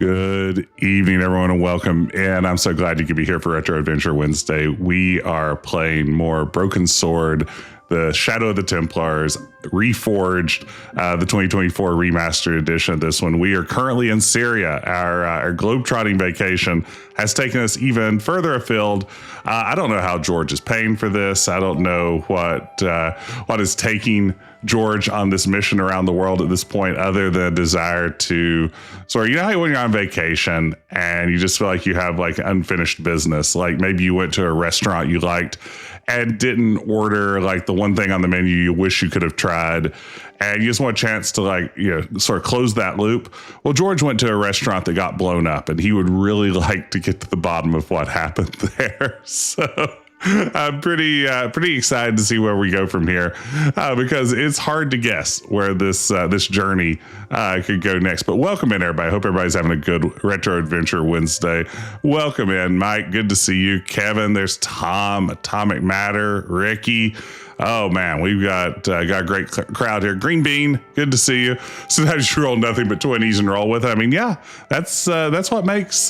Good evening, everyone, and welcome in. I'm so glad you could be here for Retro Adventure Wednesday. We are playing more Broken Sword, the Shadow of the Templars, Reforged, the 2024 remastered edition of this one. We are currently in Syria. Our globetrotting vacation has taken us even further afield. I don't know how George is paying for this. I don't know what is taking George on this mission around the world at this point, other than a desire to sort of, you know how when you're on vacation and you just feel like you have like unfinished business, like maybe you went to a restaurant you liked and didn't order like the one thing on the menu you wish you could have tried, and you just want a chance to like, you know, sort of close that loop. Well, George went to a restaurant that got blown up and he would really like to get to the bottom of what happened there. So I'm pretty excited to see where we go from here, because it's hard to guess where this journey could go next. But welcome in, everybody. Hope everybody's having a good Retro Adventure Wednesday. Welcome in, Mike. Good to see you. Kevin, there's Tom, Atomic Matter, Ricky. Oh man, we've got a great crowd here. Green Bean, good to see you. Sometimes you roll nothing but 20s and roll with it. I mean, yeah, that's what makes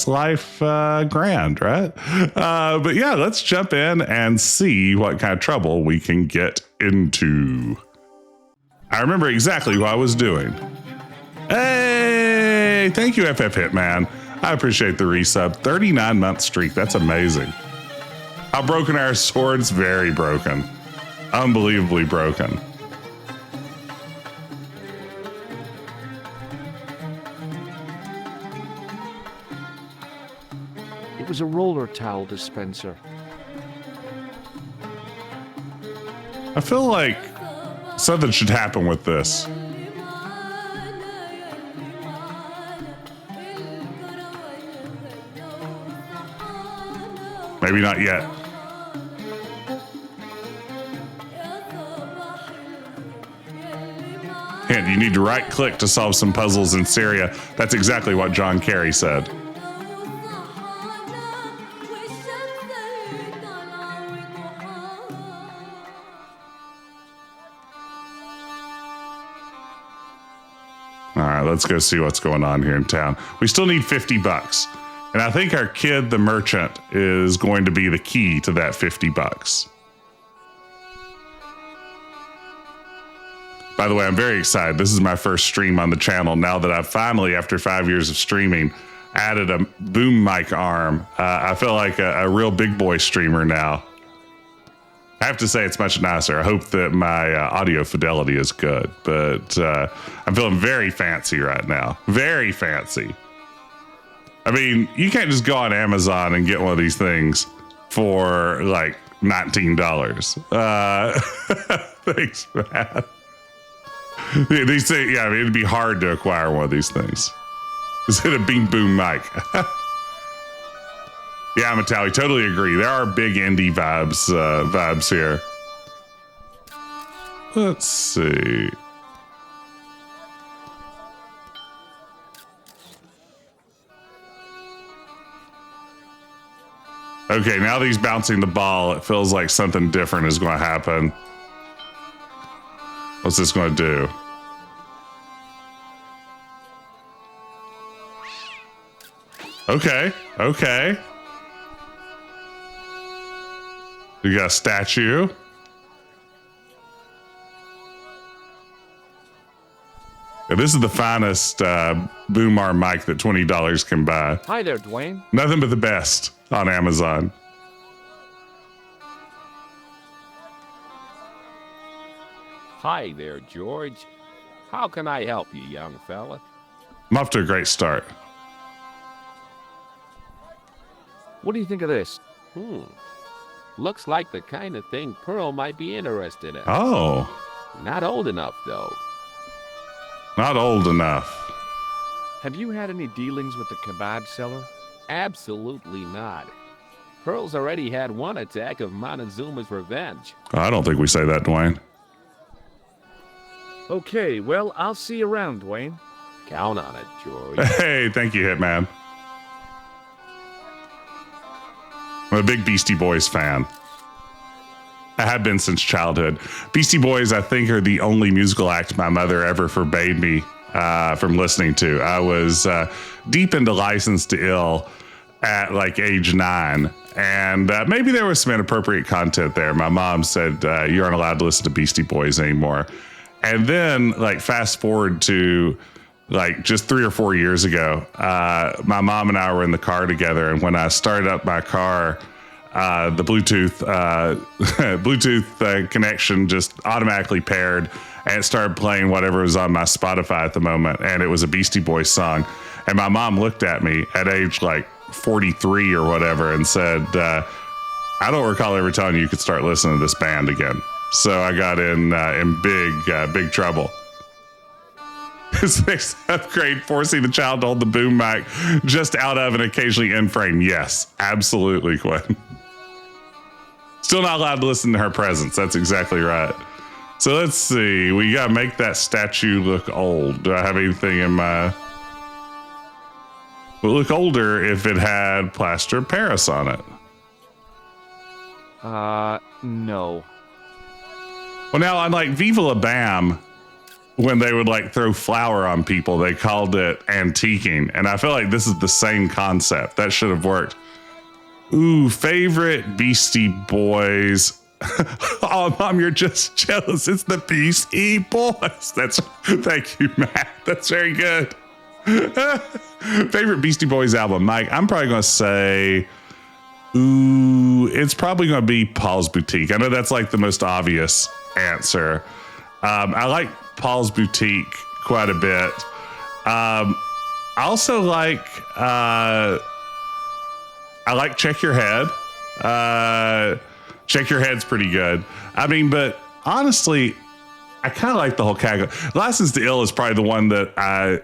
life grand, right? But yeah, let's jump in and see what kind of trouble we can get into. I remember exactly what I was doing. Hey, thank you, FF Hitman. I appreciate the resub. 39-month streak. That's amazing. How broken are our swords? Very broken. Unbelievably broken. It was a roller towel dispenser. I feel like something should happen with this. Maybe not yet. Hint, you need to right click to solve some puzzles in Syria. That's exactly what John Kerry said. All right, let's go see what's going on here in town. We still need 50 bucks. And I think our kid, the merchant, is going to be the key to that 50 bucks. By the way, I'm very excited. This is my first stream on the channel now that I've finally, after 5 years of streaming, added a boom mic arm. I feel like a real big boy streamer now. I have to say it's much nicer. I hope that my audio fidelity is good, but I'm feeling very fancy right now. Very fancy. I mean, you can't just go on Amazon and get one of these things for like $19. Thanks, man. These things, yeah, I mean, it'd be hard to acquire one of these things. Is it a beam boom mic? Yeah, Metalli, totally agree. There are big indie vibes here. Let's see. Okay, now that he's bouncing the ball, it feels like something different is going to happen. What's this going to do? Okay, okay. You got a statue. Yeah, this is the finest boom arm mic that $20 can buy. Hi there, Dwayne. Nothing but the best on Amazon. Hi there, George. How can I help you, young fella? I'm off to a great start. What do you think of this? Looks like the kind of thing Pearl might be interested in. Oh. Not old enough, though. Not old enough. Have you had any dealings with the kebab seller? Absolutely not. Pearl's already had one attack of Montezuma's revenge. I don't think we say that, Dwayne. Okay, well, I'll see you around, Dwayne. Count on it, George. Hey, thank you, Hitman. I'm a big Beastie Boys fan. I have been since childhood. Beastie Boys, I think, are the only musical act my mother ever forbade me from listening to. I was deep into License to Ill at like age 9. And maybe there was some inappropriate content there. My mom said, you aren't allowed to listen to Beastie Boys anymore. And then like fast forward to like just 3 or 4 years ago, my mom and I were in the car together. And when I started up my car, the Bluetooth connection just automatically paired, and it started playing whatever was on my Spotify at the moment. And it was a Beastie Boys song. And my mom looked at me at age like 43 or whatever and said, I don't recall ever telling you could start listening to this band again. So I got in big trouble. His next upgrade, forcing the child to hold the boom mic just out of and occasionally in frame. Yes, absolutely, Quinn. Still not allowed to listen to her presence. That's exactly right. So let's see. We got to make that statue look old. Do I have anything in my... It would look older if it had plaster of Paris on it. No. Well, now on like Viva La Bam, when they would like throw flour on people, they called it antiquing. And I feel like this is the same concept. That should have worked. Ooh, favorite Beastie Boys. Oh, Mom, you're just jealous. It's the Beastie Boys. Thank you, Matt. That's very good. Favorite Beastie Boys album, Mike. I'm probably going to say, it's probably going to be Paul's Boutique. I know that's like the most obvious answer. I like Paul's Boutique quite a bit. I also like, I like Check Your Head. Check Your Head's pretty good. I mean, but honestly, I kind of like the whole category. License to Ill is probably the one that I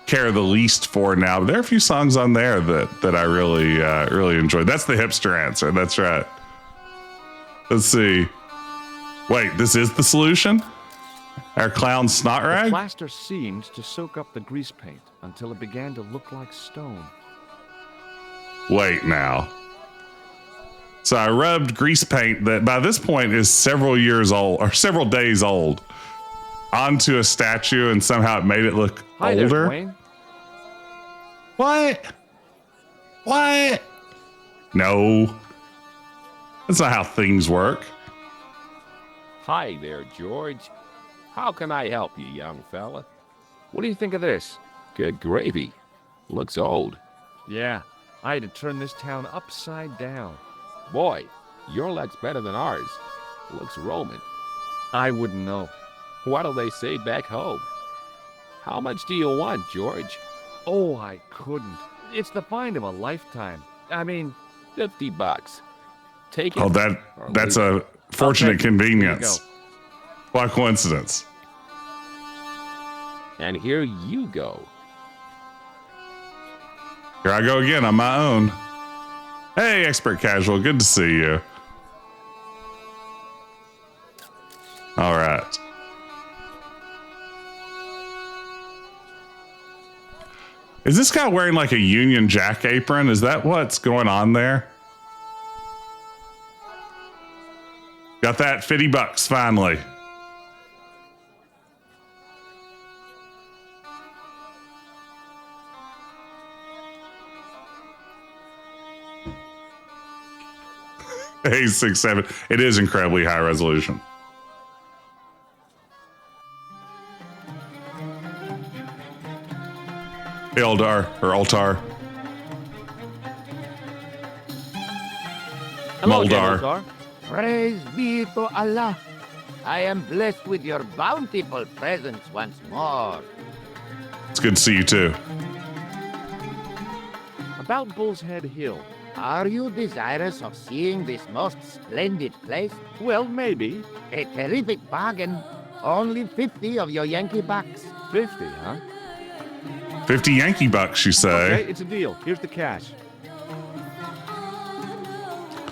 care the least for now. But there are a few songs on there that I really enjoyed. That's the hipster answer. That's right. Let's see. Wait, this is the solution? Our clown snot The rag? plaster seemed to soak up the grease paint until it began to look like stone. Wait now. So I rubbed grease paint that by this point is several years old or several days old onto a statue, and somehow it made it look Hi older. there, Dwayne. What? No. That's not how things work. Hi there, George. How can I help you, young fella? What do you think of this? Good gravy. Looks old. Yeah, I had to turn this town upside down. Boy, your luck's better than ours. Looks Roman. I wouldn't know. What do they say back home? How much do you want, George? Oh, I couldn't. It's the find of a lifetime. I mean, $50. Take it. Oh, or that's leave a fortunate Okay, here you convenience. go. What coincidence. it. And here you go. Here I go again on my own. Hey, Expert Casual, good to see you. All right. Is this guy wearing like a Union Jack apron? Is that what's going on there? Got that $50 finally. A67. It is incredibly high resolution. Eldar or Altar. Hello again, Moldar. Eldar. Praise be to Allah. I am blessed with your bountiful presence once more. It's good to see you too. About Bull's Head Hill. Are you desirous of seeing this most splendid place? Well, maybe. A terrific bargain. Only 50 of your Yankee bucks. 50, huh? 50 Yankee bucks, you say? Okay, it's a deal. Here's the cash.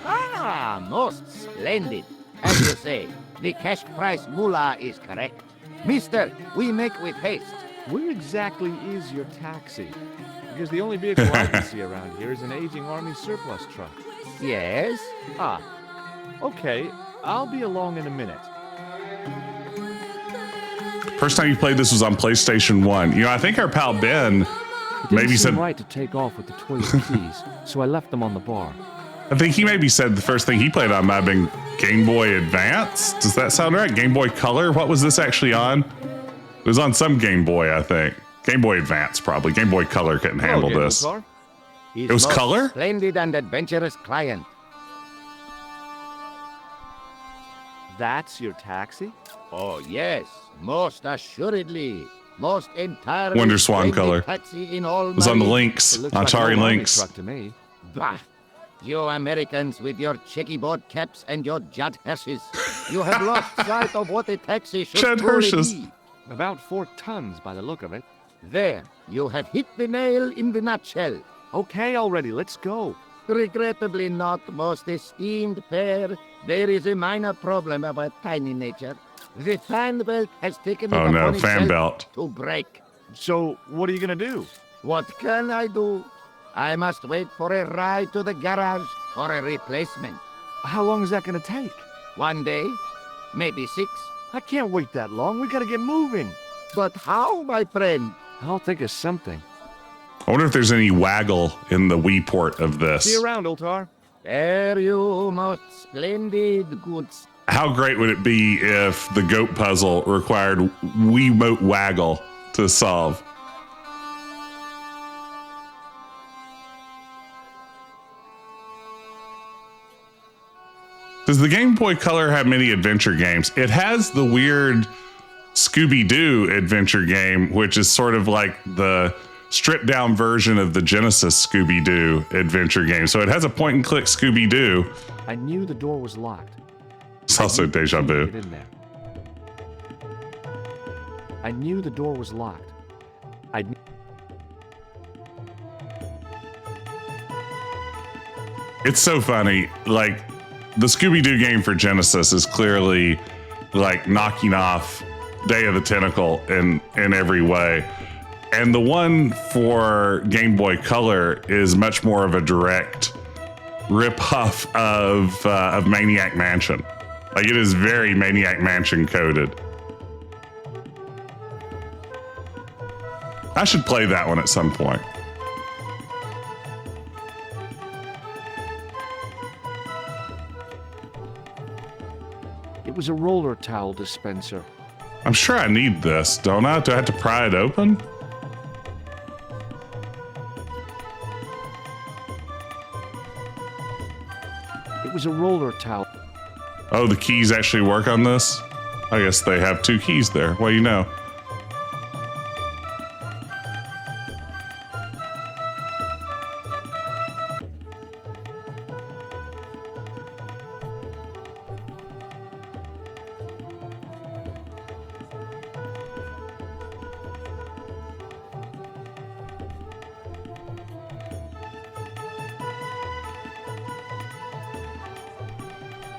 Ah, most splendid. As you say, the cash price moolah is correct. Mister, we make with haste. Where exactly is your taxi? Because the only vehicle I can see around here is an aging army surplus truck. Yes? Ah, okay. I'll be along in a minute. First time you played this was on PlayStation 1. You know, I think our pal Ben It didn't maybe seem said, right to take off with the toys and keys, so I left them on the bar. I think he maybe said the first thing he played on might have been Game Boy Advance. Does that sound right? Game Boy Color? What was this actually on? It was on some Game Boy, I think. Game Boy Advance, probably. Game Boy Color couldn't handle Hello, this. Ultar. His It was most color? Splendid and adventurous client. That's your taxi? Oh, yes, most assuredly. Most entirely Wonder Swan splendid color. taxi in all It was on the marine- links, It looks on like an Atari old army links. truck to me. Bah! You Americans with your checkerboard caps and your Judd Hershes. You have lost sight of what a taxi should Judd truly Hershes. be. About 4 tons by the look of it. There, you have hit the nail in the nutshell. Okay, already, let's go. Regrettably not, most esteemed pair. There is a minor problem of a tiny nature. The fan belt has taken it Oh no, upon fan itself belt. to break. So, what are you gonna do? What can I do? I must wait for a ride to the garage for a replacement. How long is that gonna take? 1 day, maybe 6. I can't wait that long. We gotta get moving. But how, my friend? I'll think of something. I wonder if there's any waggle in the Wii port of this. See you around, Ultar. Fare you most splendid goods. How great would it be if the goat puzzle required Wiimote waggle to solve? Does the Game Boy Color have many adventure games? It has the weird Scooby-Doo adventure game, which is sort of like the stripped down version of the Genesis Scooby-Doo adventure game. So it has a point and click Scooby-Doo. I knew the door was locked. It's also deja vu. Get in there. I knew the door was locked. It's so funny. Like, the Scooby-Doo game for Genesis is clearly like knocking off Day of the Tentacle in every way. And the one for Game Boy Color is much more of a direct rip-off of Maniac Mansion. Like, it is very Maniac Mansion coded. I should play that one at some point. It was a roller towel dispenser. I'm sure I need this, don't I? Do I have to pry it open? It was a roller towel. Oh, the keys actually work on this? I guess they have 2 keys there. Well, you know.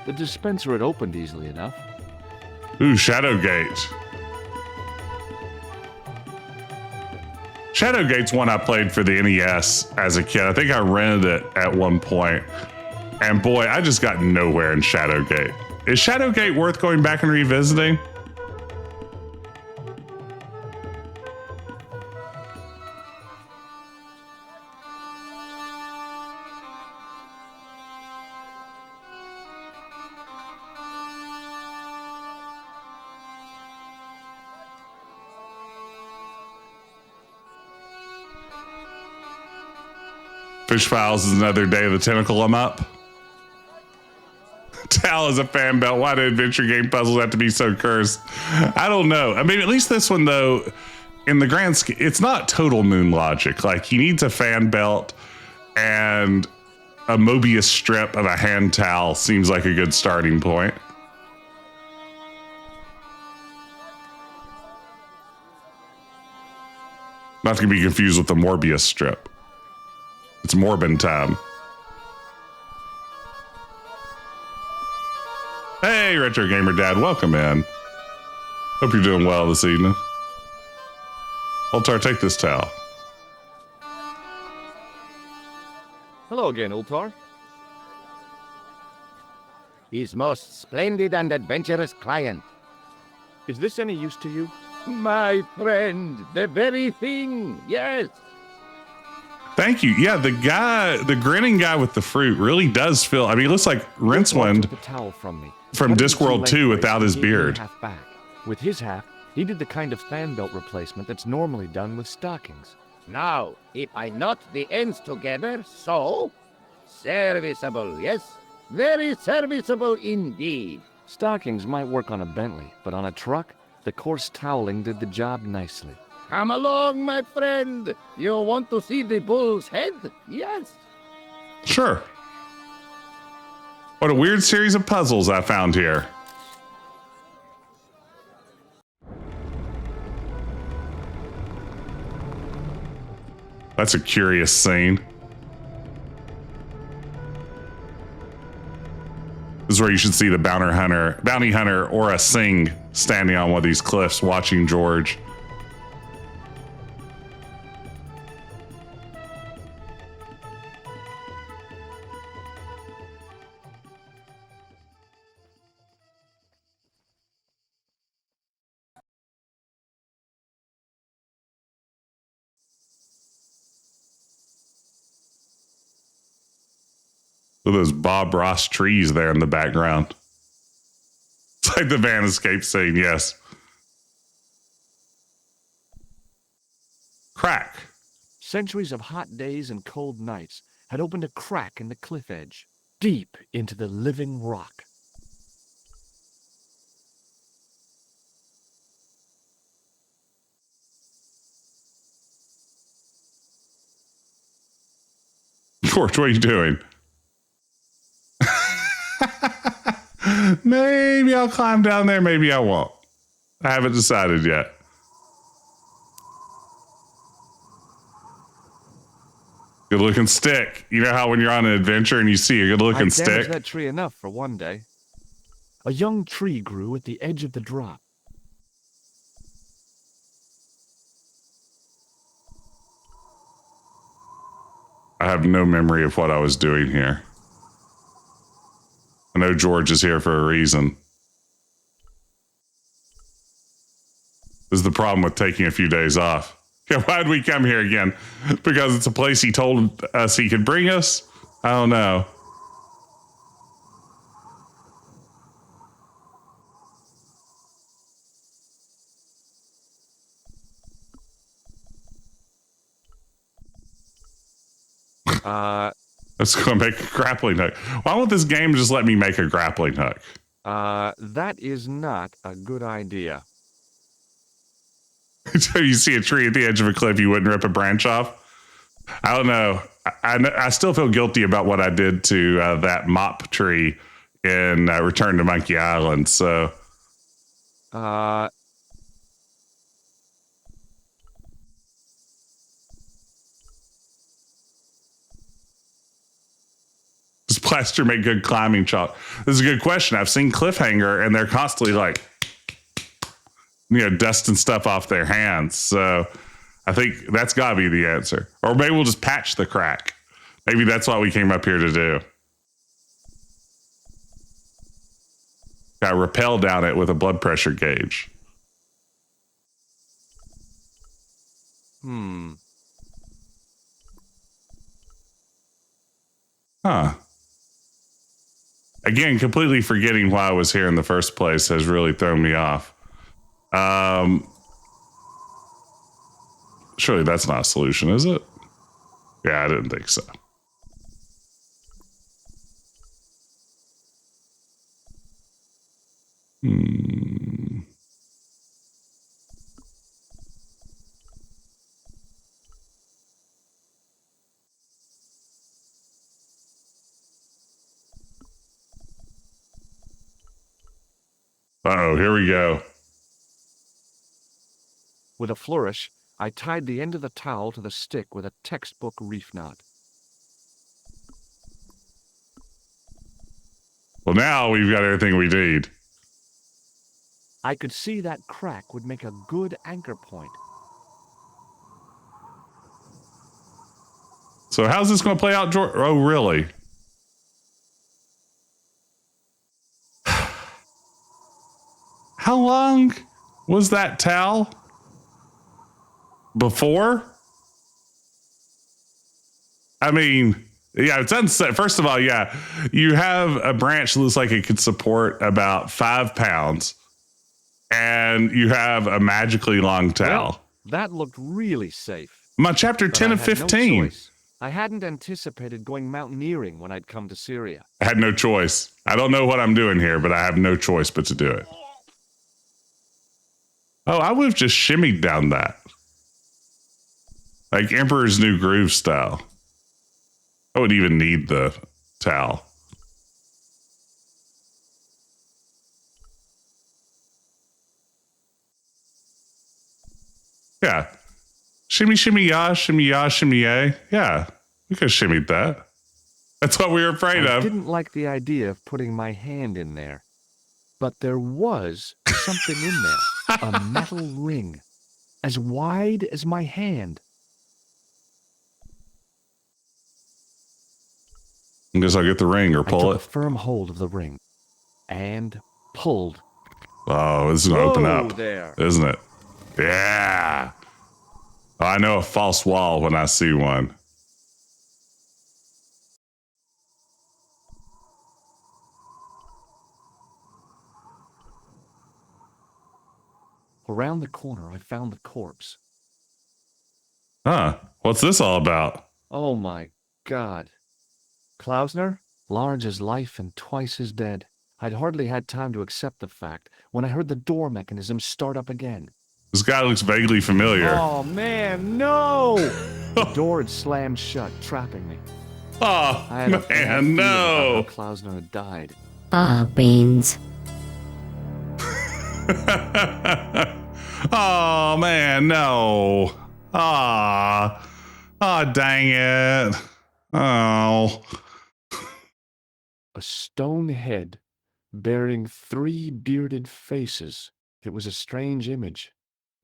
The dispenser had opened easily enough. Ooh, Shadowgate. Shadowgate's one I played for the NES as a kid. I think I rented it at one point. And boy, I just got nowhere in Shadowgate. Is Shadowgate worth going back and revisiting? Fish Files is another Day of the Tentacle. I'm up. Tal is a fan belt. Why do adventure game puzzles have to be so cursed? I don't know. I mean, at least this one, though, in the grand scheme, it's not total moon logic. Like, he needs a fan belt and a Mobius strip of a hand towel seems like a good starting point. Not to be confused with the Morbius strip. It's Morbin time. Hey, Retro Gamer Dad, welcome in. Hope you're doing well this evening. Ultar, take this towel. Hello again, Ultar. His most splendid and adventurous client. Is this any use to you? My friend, the very thing, yes. Thank you. Yeah, the grinning guy with the fruit really does feel. I mean, he looks like Rincewind took the towel from me. from Cut it Discworld into 2 lengthways without and his gave me beard. half back. With his half, he did the kind of fan belt replacement that's normally done with stockings. Now, if I knot the ends together, so serviceable, yes, very serviceable indeed. Stockings might work on a Bentley, but on a truck, the coarse toweling did the job nicely. Come along, my friend. You want to see the bull's head? Yes. Sure. What a weird series of puzzles I found here. That's a curious scene. This is where you should see the bounty hunter Aura Singh standing on one of these cliffs watching George. Look at those Bob Ross trees there in the background. It's like the Van Escape scene, yes. Crack. Centuries of hot days and cold nights had opened a crack in the cliff edge, deep into the living rock. George, what are you doing? Maybe I'll climb down there, maybe I won't. I haven't decided yet. Good looking stick. You know how when you're on an adventure and you see a good looking I stick? damaged that tree enough for one day. A young tree grew at the edge of the drop. I have no memory of what I was doing here. I know George is here for a reason. This is the problem with taking a few days off. Yeah, why'd we come here again? Because it's a place he told us he could bring us? I don't know. Let's go make a grappling hook. Why won't this game just let me make a grappling hook? That is not a good idea. So you see a tree at the edge of a cliff, you wouldn't rip a branch off? I don't know. I still feel guilty about what I did to that mop tree in Return to Monkey Island, so... Does plaster make good climbing chalk? This is a good question. I've seen Cliffhanger, and they're constantly like, dusting stuff off their hands. So I think that's got to be the answer. Or maybe we'll just patch the crack. Maybe that's what we came up here to do. Got rappel down it with a blood pressure gauge. Huh. Again, completely forgetting why I was here in the first place has really thrown me off. Surely that's not a solution, is it? Yeah, I didn't think so. Uh-oh, here we go. With a flourish, I tied the end of the towel to the stick with a textbook reef knot. Well, now we've got everything we need. I could see that crack would make a good anchor point. So how's this going to play out, George? Oh, really? How long Was that Tal before? I mean, yeah, it's unset. First of all, yeah, you have a branch that looks like it could support about 5 pounds, and you have a magically long Tal. Well, that looked really safe. My chapter But 10 I of had 15. No choice. I hadn't anticipated going mountaineering when I'd come to Syria. I had no choice. I don't know what I'm doing here, but I have no choice but to do it. Oh, I would have just shimmied down that. Like Emperor's New Groove style. I wouldn't even need the towel. Yeah. Shimmy, shimmy, ya, shimmy, yay. Yeah. We could have shimmied that. That's what we were afraid I of. didn't like the idea of putting my hand in there. But there was something in there. A metal ring. As wide as my hand. I guess I'll get the ring or I pull took it. a firm hold of the ring. And pulled. Oh, this is going to open up. There. Isn't it? Yeah. Oh, I know a false wall when I see one. Around the corner, I found the corpse. Huh. What's this all about? Oh my God. Klausner? Large as life and twice as dead. I'd hardly had time to accept the fact when I heard the door mechanism start up again. This guy looks vaguely familiar. Oh man, no! The door had slammed shut, trapping me. Oh, I had a bad man, feeling no. about how Klausner had died. Ah, beans. Oh, man, no. Ah. Oh, dang it. Oh. A stone head bearing 3 bearded faces. It was a strange image,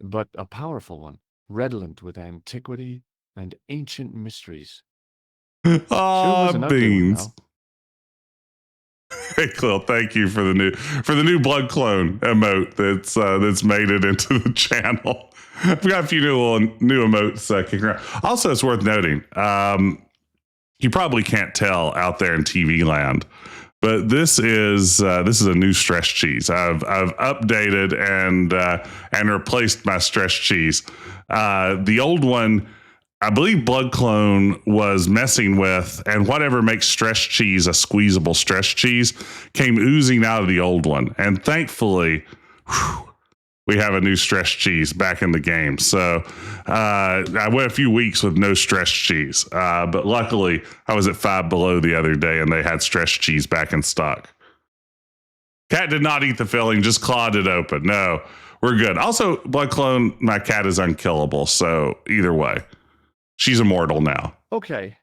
but a powerful one, redolent with antiquity and ancient mysteries. Sure was an ugly one, Beans. though. Hey, Clill, thank you for the new blood clone emote that's made it into the channel. I've got a few new emotes kicking around. Also, it's worth noting, you probably can't tell out there in TV land, but this is a new stretch cheese. I've updated and replaced my stretch cheese. The old one, I believe Blood Clone was messing with, and whatever makes stretch cheese a squeezable stretch cheese came oozing out of the old one. And thankfully, we have a new stretch cheese back in the game. So I went a few weeks with no stretch cheese. But luckily, I was at 5 Below the other day, and they had stretch cheese back in stock. Cat did not eat the filling, just clawed it open. No, we're good. Also, Blood Clone, my cat is unkillable. So either way. She's immortal now. Okay,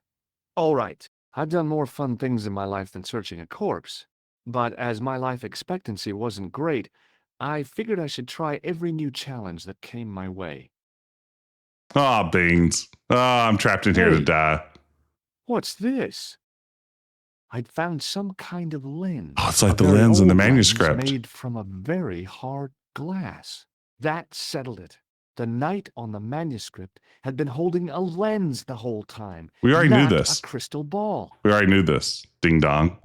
all right. I've done more fun things in my life than searching a corpse. But as my life expectancy wasn't great, I figured I should try every new challenge that came my way. Oh, beans. Oh, I'm trapped in here to Hey. die. What's this? I'd found some kind of lens. Oh, it's like A the very lens in the old lens manuscript. made from a very hard glass. That settled it. The knight on the manuscript had been holding a lens the whole time. We already knew not this. A crystal ball. We already knew this. Ding dong.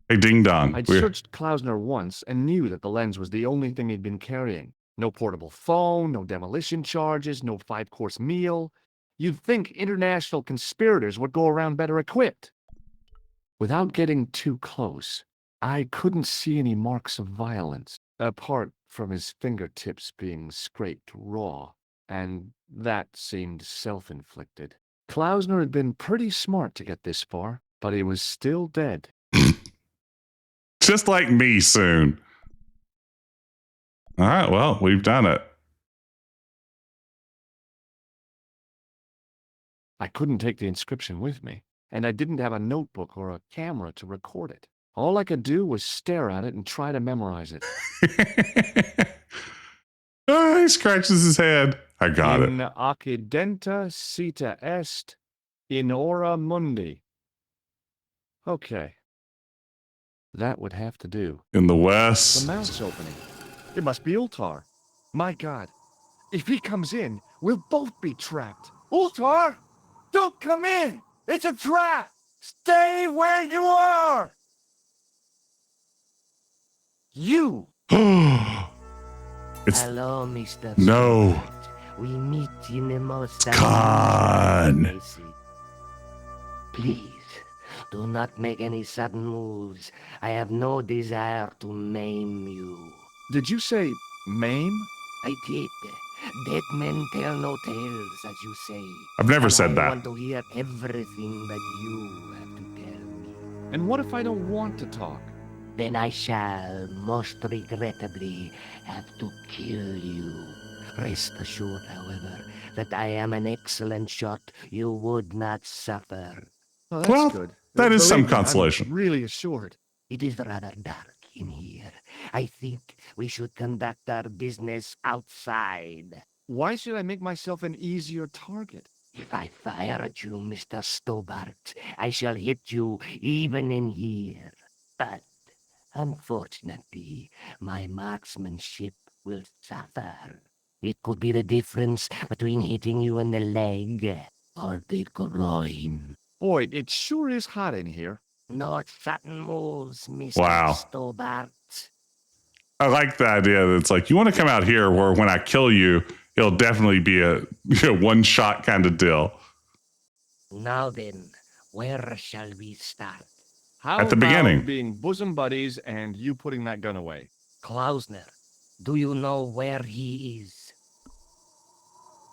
Hey, ding dong. I'd searched Klausner once and knew that the lens was the only thing he'd been carrying. No portable phone, no demolition charges, no 5-course meal. You'd think international conspirators would go around better equipped. Without getting too close, I couldn't see any marks of violence, apart from his fingertips being scraped raw, and that seemed self-inflicted. Klausner had been pretty smart to get this far, but he was still dead. Just like me soon. All right, well, we've done it. I couldn't take the inscription with me, and I didn't have a notebook or a camera to record it. All I could do was stare at it and try to memorize it. Oh, he scratches his head. I got In it. occidenta sita est, in ora mundi. Okay. That would have to do. In the The west. mouth's opening. It must be Ultar. My God, if he comes in, we'll both be trapped. Ultar, don't come in! It's a trap! Stay where you are! You! It's Hello, Mr. no. Stewart. We meet in the most Khan. unusual places. Please, do not make any sudden moves. I have no desire to maim you. Did you say maim? I did. Dead men tell no tales, as you say. I've never And said I that. want to hear everything that you have to tell me. And what if I don't want to talk? Then I shall, most regrettably, have to kill you. Rest assured, however, that I am an excellent shot you would not suffer. Oh, that's Well, good. that is some Believe me, I'm consolation. really assured. It is rather dark in here. I think we should conduct our business outside. Why should I make myself an easier target? If I fire at you, Mr. Stobart, I shall hit you even in here. But, unfortunately, my marksmanship will suffer. It could be the difference between hitting you in the leg or the groin. Boy, it sure is hot in here. No sudden moves, Mr. Wow. Stobart. I like the idea that it's like, you want to come out here where when I kill you, it'll definitely be a one shot kind of deal. Now then, where shall we start? How At the about beginning. being bosom buddies and you putting that gun away? Klausner, do you know where he is?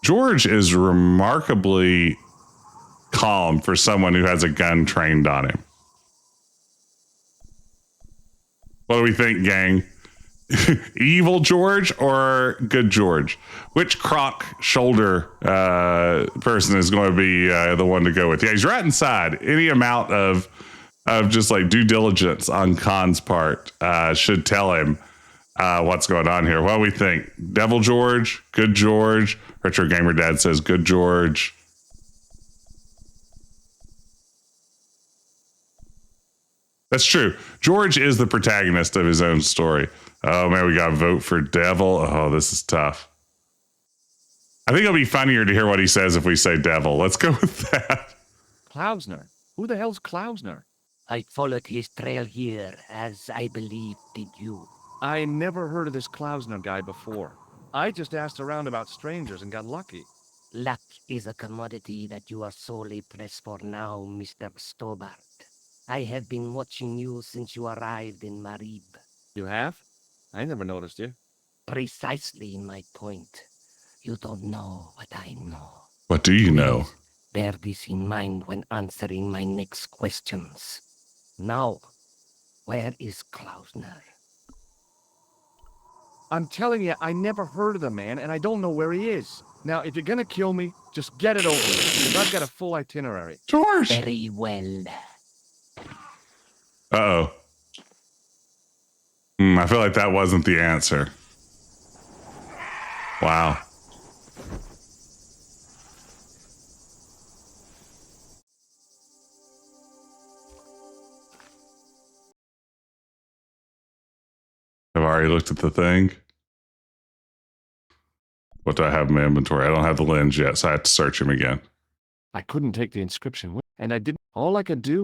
George is remarkably calm for someone who has a gun trained on him. What do we think, gang? Evil George or good George? Which croc shoulder person is going to be the one to go with? Yeah, he's right inside. Any amount of just like due diligence on Khan's part should tell him what's going on here. What do we think? Devil George, good George. Retro Gamer Dad says good George. That's true. George is the protagonist of his own story. Oh man, we got to vote for Devil. Oh, this is tough. I think it'll be funnier to hear what he says if we say Devil. Let's go with that. Klausner. Who the hell's Klausner? I followed his trail here, as I believe did you. I never heard of this Klausner guy before. I just asked around about strangers and got lucky. Luck is a commodity that you are sorely pressed for now, Mr. Stobart. I have been watching you since you arrived in Marib. You have? I never noticed you. Precisely my point. You don't know what I know. What do you know? Please bear this in mind when answering my next questions. Now, where is Klausner? I'm telling you, I never heard of the man, and I don't know where he is. Now, if you're gonna kill me, just get it over with, because I've got a full itinerary. George. Very well. Uh-oh. I feel like that wasn't the answer. Wow. I've already looked at the thing. What do I have in my inventory? I don't have the lens yet, so I have to search him again. I couldn't take the inscription with, and I didn't. All I could do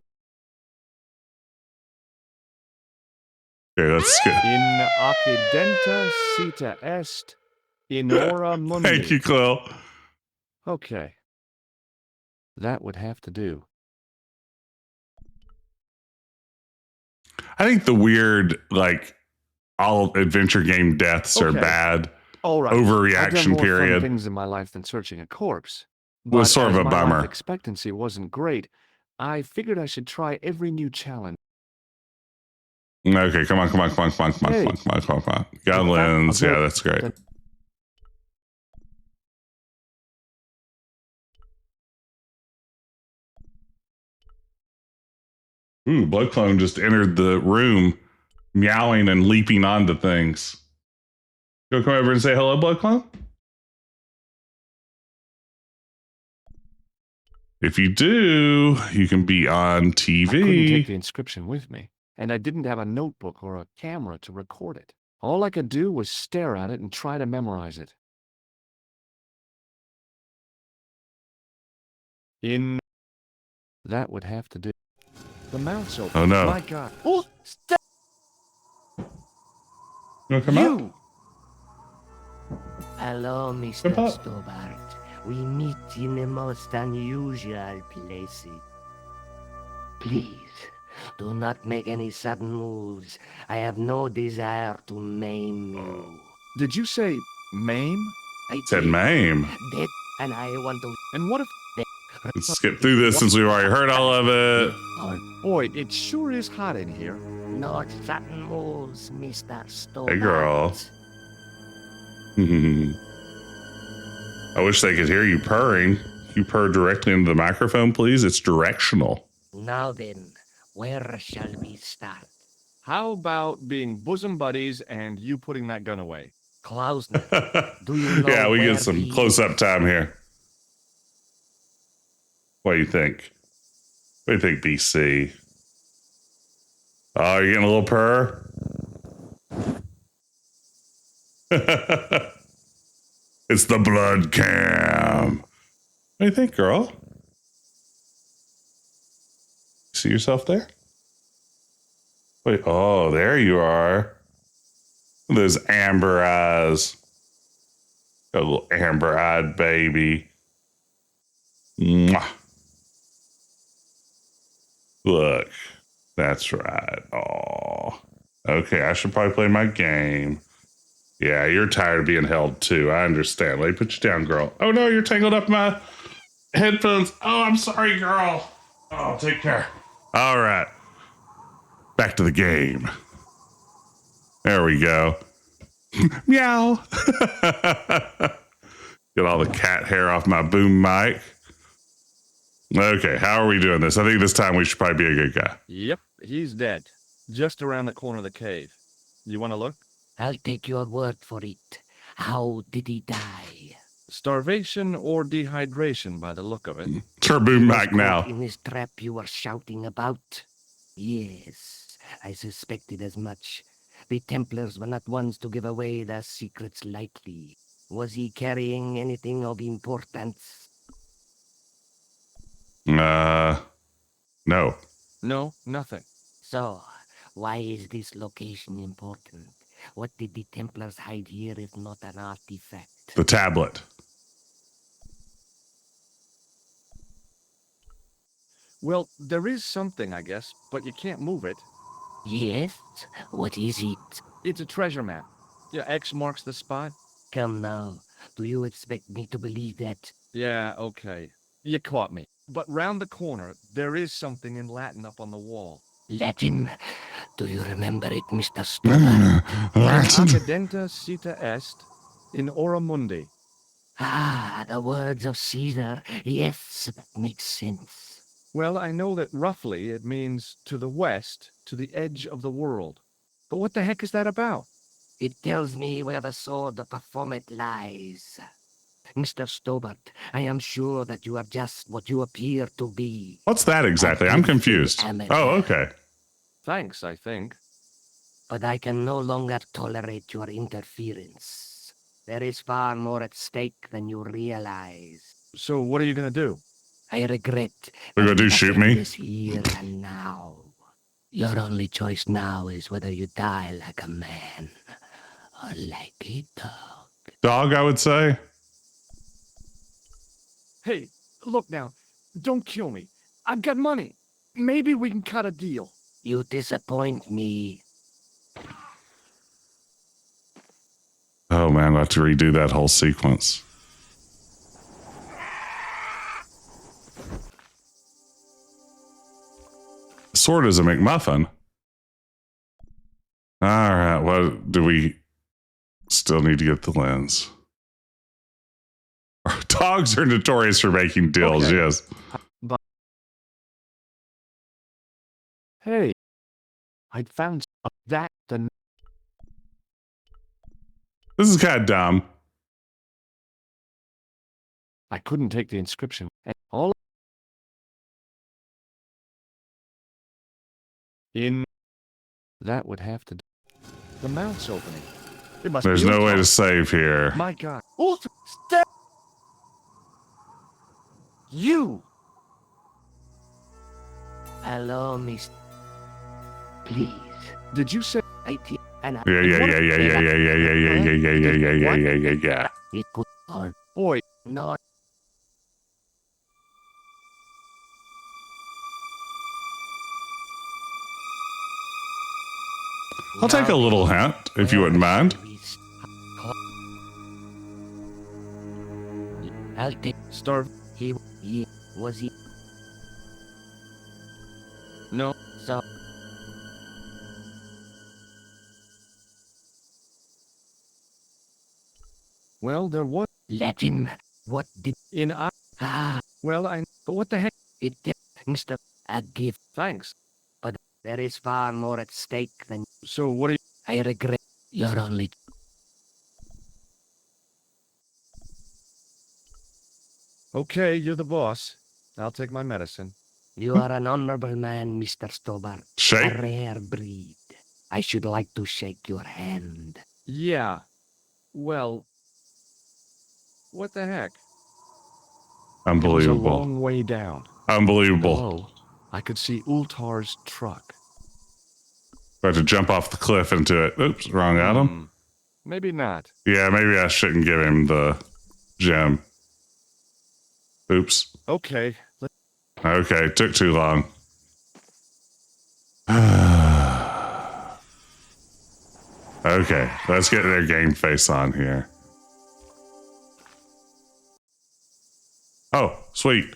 Okay, let's get. in occidenta sita est in ora mundi. Thank you, Quill. Okay. That would have to do. I think the weird, like, all adventure game deaths are Okay. bad. All right. I've done Overreaction more fun period. things in my life than searching a corpse. Was sort of as a my bummer. life expectancy wasn't great. I figured I should try every new challenge. Okay, come on. Hey. Got In fact, lens. I'll Yeah, go- that's great. that- Ooh, Blood Clone just entered the room, meowing and leaping onto things. Go come over and say hello, Blood Clone? If you do, you can be on I couldn't take TV. the inscription with me, and I didn't have a notebook or a camera to record it. All I could do was stare at it and try to memorize it. In... That would have to do. The mount's open. Oh, no. My God. Oh, stop! You want to come up? You! Hello, Mr. Come up. Stobart. We meet in the most unusual places. Please, do not make any sudden moves. I have no desire to maim you. Did you say maim? I Said did maim. that, and I want to... And what if... Let's skip through this since we've already heard all of it. Boy, it sure is hot in here. No sudden moves, Mr. Stobart. Hey, girl. I wish they could hear you purring. You purr directly into the microphone, please. It's directional. Now then, where shall we start? How about being bosom buddies and you putting that gun away? Klausner, do you know Yeah, we where get some he close-up time here. What do you think? What do you think, BC? Oh, you're getting a little purr? It's the blood cam. What do you think, girl? See yourself there? Wait, oh, there you are. Those amber eyes. A little amber-eyed baby. Mwah. Look, that's right. Oh, okay. I should probably play my game. Yeah, you're tired of being held too. I understand. Let me put you down, girl. Oh no, you're tangled up in my headphones. Oh, I'm sorry, girl. Oh, take care. All right, back to the game. There we go. Meow. Get all the cat hair off my boom mic. Okay, how are we doing this? I think this time we should probably be a good guy. Yep, he's dead. Just around the corner of the cave. You want to look? I'll take your word for it. How did he die? Starvation or dehydration by the look of it. It's her boom mic Caught now. in this trap you were shouting about? Yes, I suspected as much. The Templars were not ones to give away their secrets lightly. Was he carrying anything of importance? No. No, nothing. So, why is this location important? What did the Templars hide here if not an artifact? The tablet. Well, there is something, I guess, but you can't move it. Yes? What is it? It's a treasure map. Yeah, X marks the spot. Come now, do you expect me to believe that? Yeah, okay. You caught me. But round the corner, there is something in Latin up on the wall. Latin? Do you remember it, Mr. Stobart? Accidenta cita est in ora mundi. Ah, the words of Caesar. Yes, that makes sense. Well, I know that roughly it means to the west, to the edge of the world. But what the heck is that about? It tells me where the sword of Baphomet lies. Mr. Stobart, I am sure that you are just what you appear to be. What's that exactly? I'm confused. Oh, okay. Thanks, I think. But I can no longer tolerate your interference. There is far more at stake than you realize. So what are you going to do? I regret. What are you gonna do, that shoot we me? end this here and now. Your only choice now is whether you die like a man or like a dog. Dog, I would say. Hey, look now. Don't kill me. I've got money. Maybe we can cut a deal. You disappoint me. Oh man, I'll have to redo that whole sequence. Sword is a McMuffin. All right, what do we still need to get the lens? Dogs are notorious for making deals, Okay. yes. Hey, I'd found that the This is kind of dumb. I couldn't take the inscription. And all in that would have to do. The mount's opening. It must There's be no way to Ultar. save here. My God. Ultar, step! You! Hello, Miss. Please. Did you say... And Yeah. It could all. Boy, No. I'll take a little hint, if you wouldn't mind. I'll take. starve... He was he. No. So Well, there was... let him. What did In I... Well, But what the heck? it things to a gift? Thanks. There is far more at stake than So what are you... I regret. You're only. Okay, you're the boss. I'll take my medicine. You are an honorable man, Mr. Stobart. Shake. A rare breed. I should like to shake your hand. Yeah. Well... What the heck? It was a Unbelievable. long way down. Unbelievable. Below, I could see Ultar's truck. About to jump off the cliff into it. Oops, wrong Adam. Maybe not. Yeah, maybe I shouldn't give him the gem. Oops. Okay. Okay, took too long. Okay, let's get their game face on here. Oh, sweet.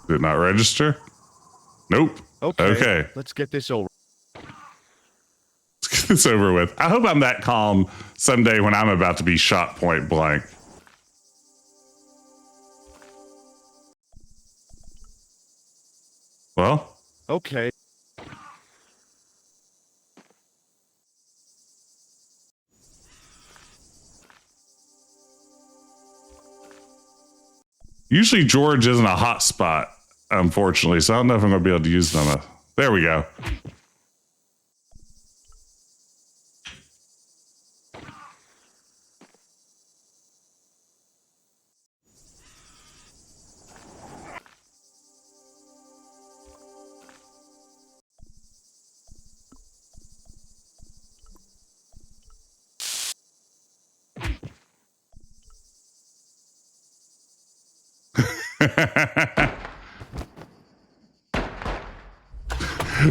Did it not register? Nope. Okay. Let's get this over. Let's get this over with. I hope I'm that calm someday when I'm about to be shot point blank. Well, Okay. usually George isn't a hot spot, unfortunately, so I don't know if I'm going to be able to use them. There we go.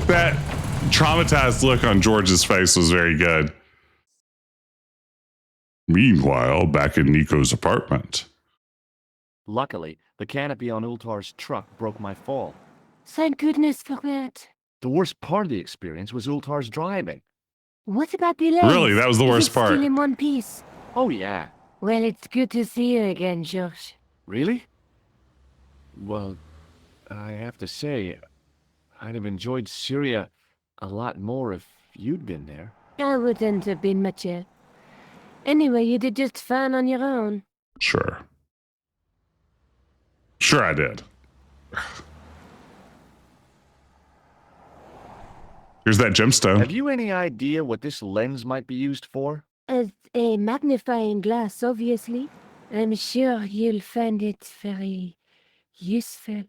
That traumatized look on George's face was very good. Meanwhile, back in Nico's apartment. Luckily, the canopy on Ultar's truck broke my fall. Thank goodness for that. The worst part of the experience was Ultar's driving. What about the lens? Really, that was the Is worst it part. Still in one piece. Oh, yeah. Well, it's good to see you again, George. Really? Well, I have to say, I'd have enjoyed Syria a lot more if you'd been there. I wouldn't have been much help. Anyway, you did just fine on your own. Sure. Sure I did. Here's that gemstone. Have you any idea what this lens might be used for? As a magnifying glass, obviously. I'm sure you'll find it very useful.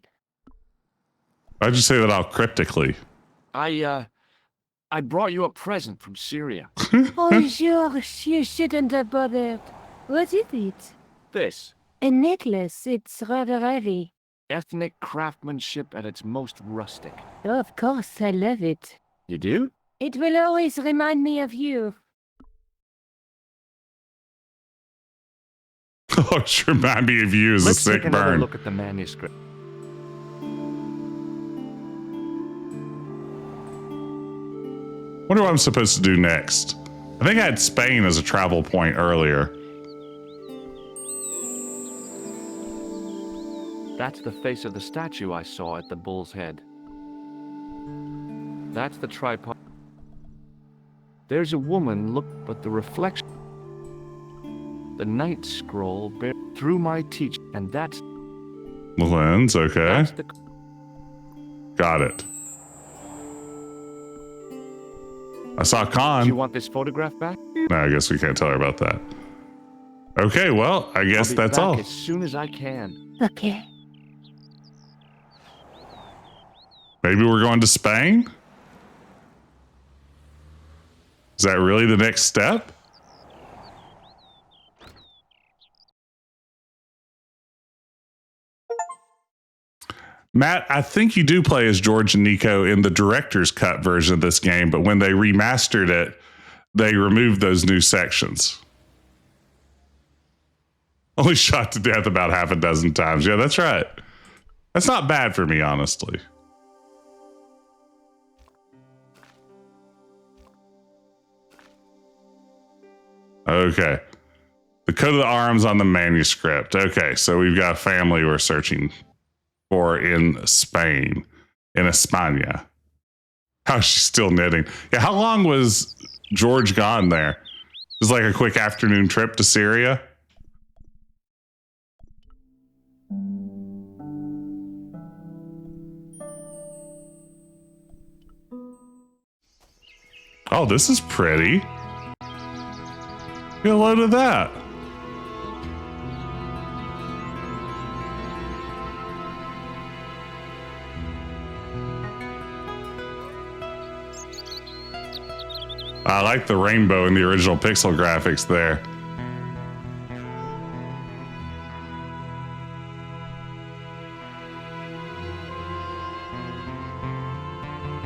Why'd you say that all cryptically? I brought you a present from Syria. Oh, George, you shouldn't have bothered. What is it? This. A necklace. It's rather heavy. Ethnic craftsmanship at its most rustic. Oh, of course, I love it. You do? It will always remind me of you. Oh, sure, remind me of you as a Let's sick take another burn. look at the manuscript. Wonder what I'm supposed to do next. I think I had Spain as a travel point earlier. That's the face of the statue I saw at the bull's head. That's the tripod. There's a woman, look, but the reflection. The night scroll bear through my teach, and that's The lens, okay. that's the. Got it. I saw Do Khan. you want this photograph back? No, I guess we can't tell her about that. Okay, well, I guess I'll be that's back all. as soon as I can. Okay. Maybe we're going to Spain? Is that really the next step? Matt, I think you do play as George and Nico in the director's cut version of this game, but when they remastered it, they removed those new sections. Only shot to death about half a dozen times. Yeah, that's right. That's not bad for me, honestly. Okay. The coat of the arms on the manuscript. Okay, so we've got a family we're searching for in Spain, in España. How's she still knitting? Yeah, how long was George gone there? It was like a quick afternoon trip to Syria. Oh, this is pretty. Get a load of that. I like the rainbow in the original pixel graphics there.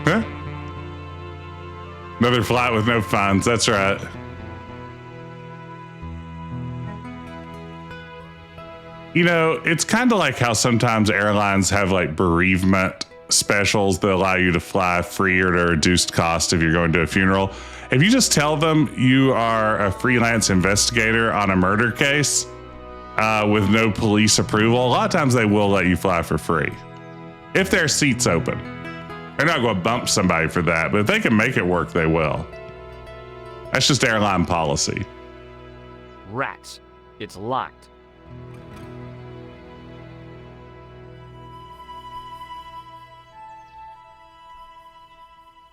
Huh? Another flight with no funds, that's right. You know, it's kind of like how sometimes airlines have like bereavement specials that allow you to fly free or at a reduced cost if you're going to a funeral. If you just tell them you are a freelance investigator on a murder case with no police approval, a lot of times they will let you fly for free. If their seat's open. They're not going to bump somebody for that, but if they can make it work, they will. That's just airline policy. Rats. It's locked.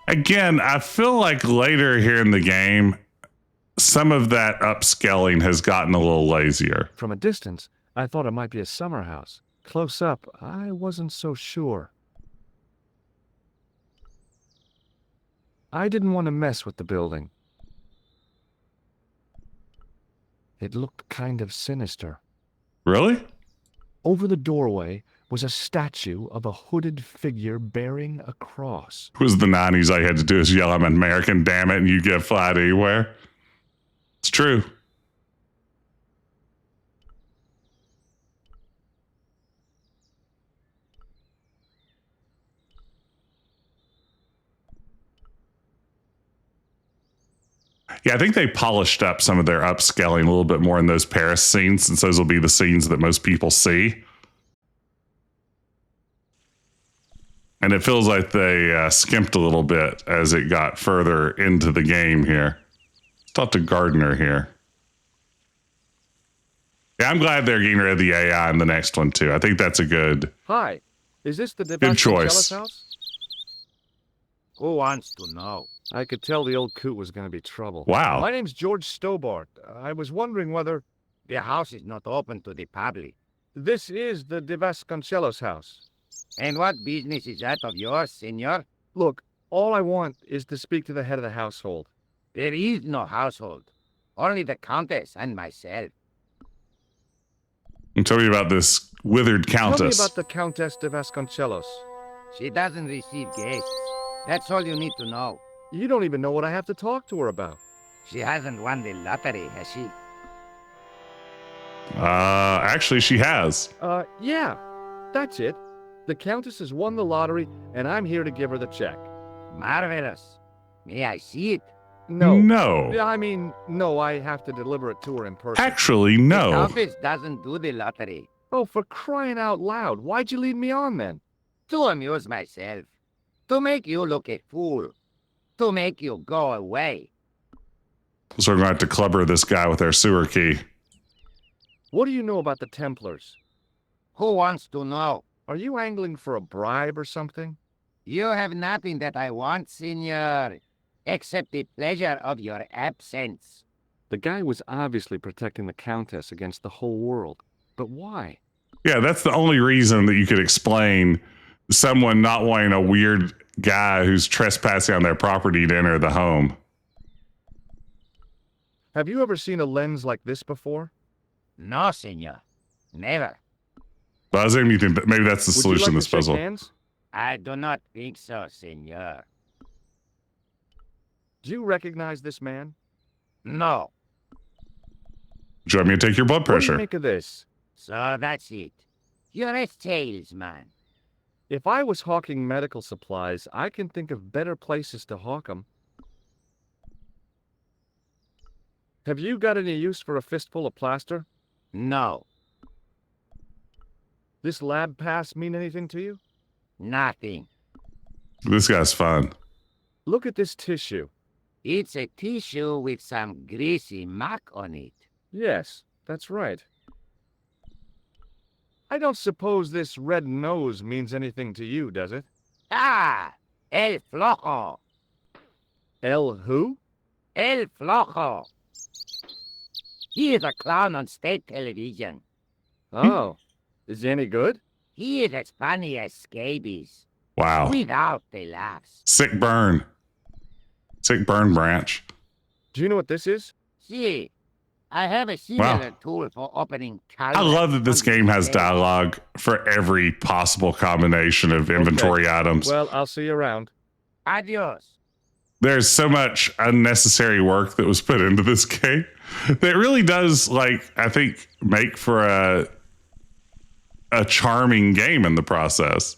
Again, I feel like later here in the game, some of that upscaling has gotten a little lazier. From a distance, I thought it might be a summer house. Close up, I wasn't so sure. I didn't want to mess with the building. It looked kind of sinister. Really? Over the doorway was a statue of a hooded figure bearing a cross. It was the 90s. All you had to do is yell, I'm American, damn it, and you get flied anywhere. It's true. Yeah, I think they polished up some of their upscaling a little bit more in those Paris scenes, since those will be the scenes that most people see. And it feels like they skimped a little bit as it got further into the game here. Let's talk to Gardner here. Yeah, I'm glad they're getting rid of the AI in the next one, too. I think that's a good... Hi, is this the Good choice. house? Who wants to know? I could tell the old coot was going to be trouble. Wow. My name's George Stobart. I was wondering whether... The house is not open to the public. This is the De Vasconcelos house. And what business is that of yours, senor? Look, all I want is to speak to the head of the household. There is no household. Only the Countess and myself. And tell me about this withered Tell me countess. about the Countess de Vasconcelos. She doesn't receive guests. That's all you need to know. You don't even know what I have to talk to her about. She hasn't won the lottery, has she? Actually, she has. Yeah, that's it. The Countess has won the lottery, and I'm here to give her the check. Marvelous. May I see it? No. No. Yeah, I mean, no, I have to deliver it to her in person. Actually, The no. Countess doesn't do the lottery. Oh, for crying out loud. Why'd you lead me on then? To amuse myself. To make you look a fool. To make you go away. So we're going to have to clubber this guy with our sewer key. What do you know about the Templars? Who wants to know? Are you angling for a bribe or something? You have nothing that I want, senor, except the pleasure of your absence. The guy was obviously protecting the Countess against the whole world. But why? Yeah, that's the only reason that you could explain someone not wanting a weird guy who's trespassing on their property to enter the home. Have you ever seen a lens like this before? No, senor. Never. Buzzing, you think that maybe that's the Would you solution like to this to shake puzzle? hands? I do not think so, senor. Do you recognize this man? No. Do you want me to take your blood What do you pressure? make of this? So that's it. You're a salesman. If I was hawking medical supplies, I can think of better places to hawk them. Have you got any use for a fistful of plaster? No. This lab pass mean anything to you? Nothing. This guy's fun. Look at this tissue. It's a tissue with some greasy muck on it. Yes, that's right. I don't suppose this red nose means anything to you, does it? Ah! El Flojo! El who? El Flojo! He is a clown on state television. Oh, is he any good? He is as funny as scabies, Wow. without the laughs. Sick burn. Sick burn branch. Do you know what this is? See, I have a similar tool for opening I love that this game has dialogue for every possible combination of inventory items. Well, I'll see you around. Adios. There's so much unnecessary work that was put into this game that really does, like, I think, make for a charming game in the process.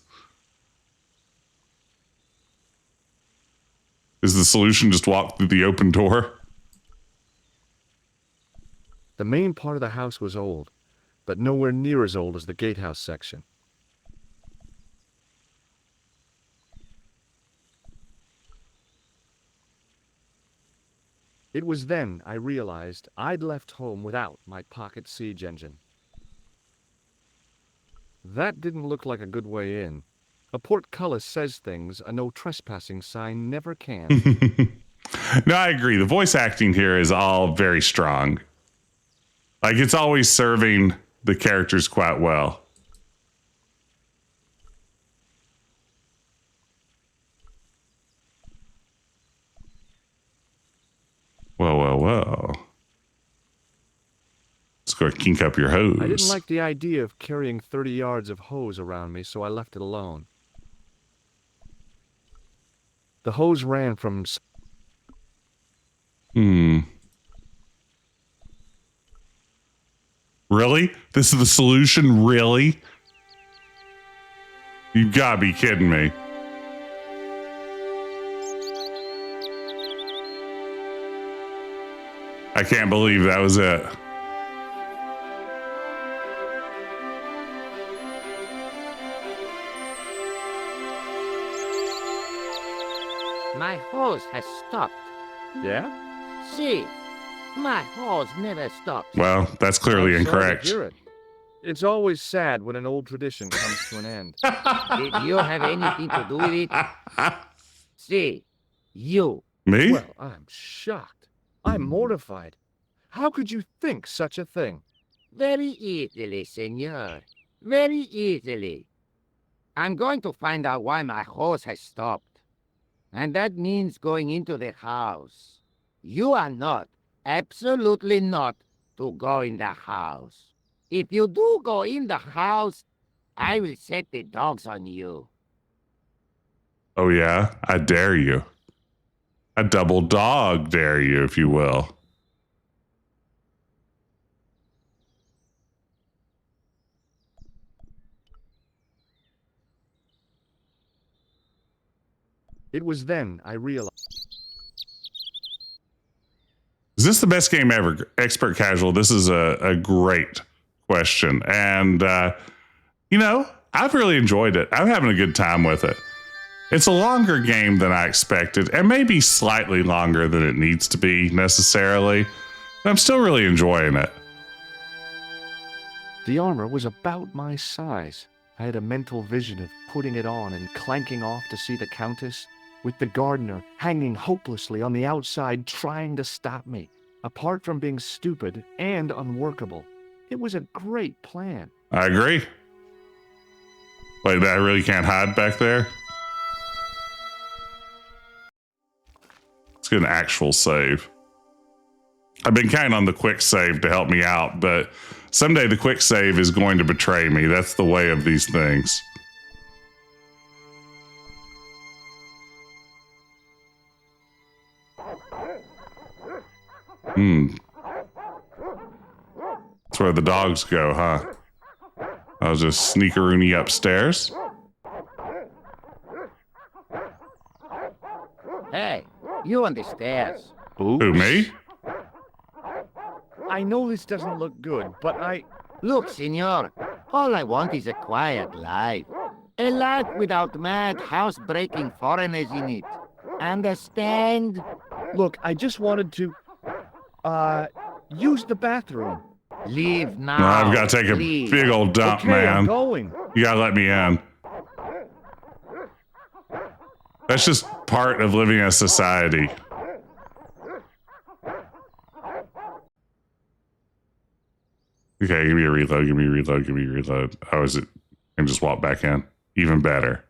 Is the solution just walk through the open door? The main part of the house was old, but nowhere near as old as the gatehouse section. It was then I realized I'd left home without my pocket siege engine. That didn't look like a good way in. A portcullis says things a no trespassing sign never can. No, I agree. The voice acting here is all very strong. Like, it's always serving the characters quite well. Whoa, whoa, whoa. Let's go kink up your hose. I didn't like the idea of carrying 30 yards of hose around me, so I left it alone. The hose ran from... Really? This is the solution? Really? You gotta be kidding me. I can't believe that was it. My hose has stopped. Yeah? See, my hose never stops. Well, that's clearly I'm sorry to incorrect. hear it. It's always sad when an old tradition comes to an end. Did you have anything to do with it? See, you. Me? Well, I'm shocked. I'm mortified. How could you think such a thing? Very easily, senor. Very easily. I'm going to find out why my hose has stopped. And that means going into the house. You are not, absolutely not, to go in the house. If you do go in the house, I will set the dogs on you. Oh, yeah? I dare you. A double dog dare you, if you will. It was then I realized... Is this the best game ever? Expert Casual, this is a great question. And, you know, I've really enjoyed it. I'm having a good time with it. It's a longer game than I expected, and maybe slightly longer than it needs to be necessarily. But I'm still really enjoying it. The armor was about my size. I had a mental vision of putting it on and clanking off to see the Countess, with the gardener hanging hopelessly on the outside trying to stop me, apart from being stupid and unworkable. It was a great plan. I agree. Wait, I really can't hide back there? Let's get an actual save. I've been counting on the quick save to help me out, but someday the quick save is going to betray me. That's the way of these things. That's where the dogs go, huh? I'll just sneakeroony upstairs. Hey, you on the stairs. Oops. Who, me? I know this doesn't look good, but Look, senor, all I want is a quiet life. A life without mad, house-breaking foreigners in it. Understand? Look, I just wanted to, use the bathroom. Leave now. No, I've got to take a please. big old dump, Okay, I'm man. going. You gotta let me in. That's just part of living in a society. Okay, give me a reload, give me a reload, give me a reload. Oh, is it? I can just walk back in. Even better.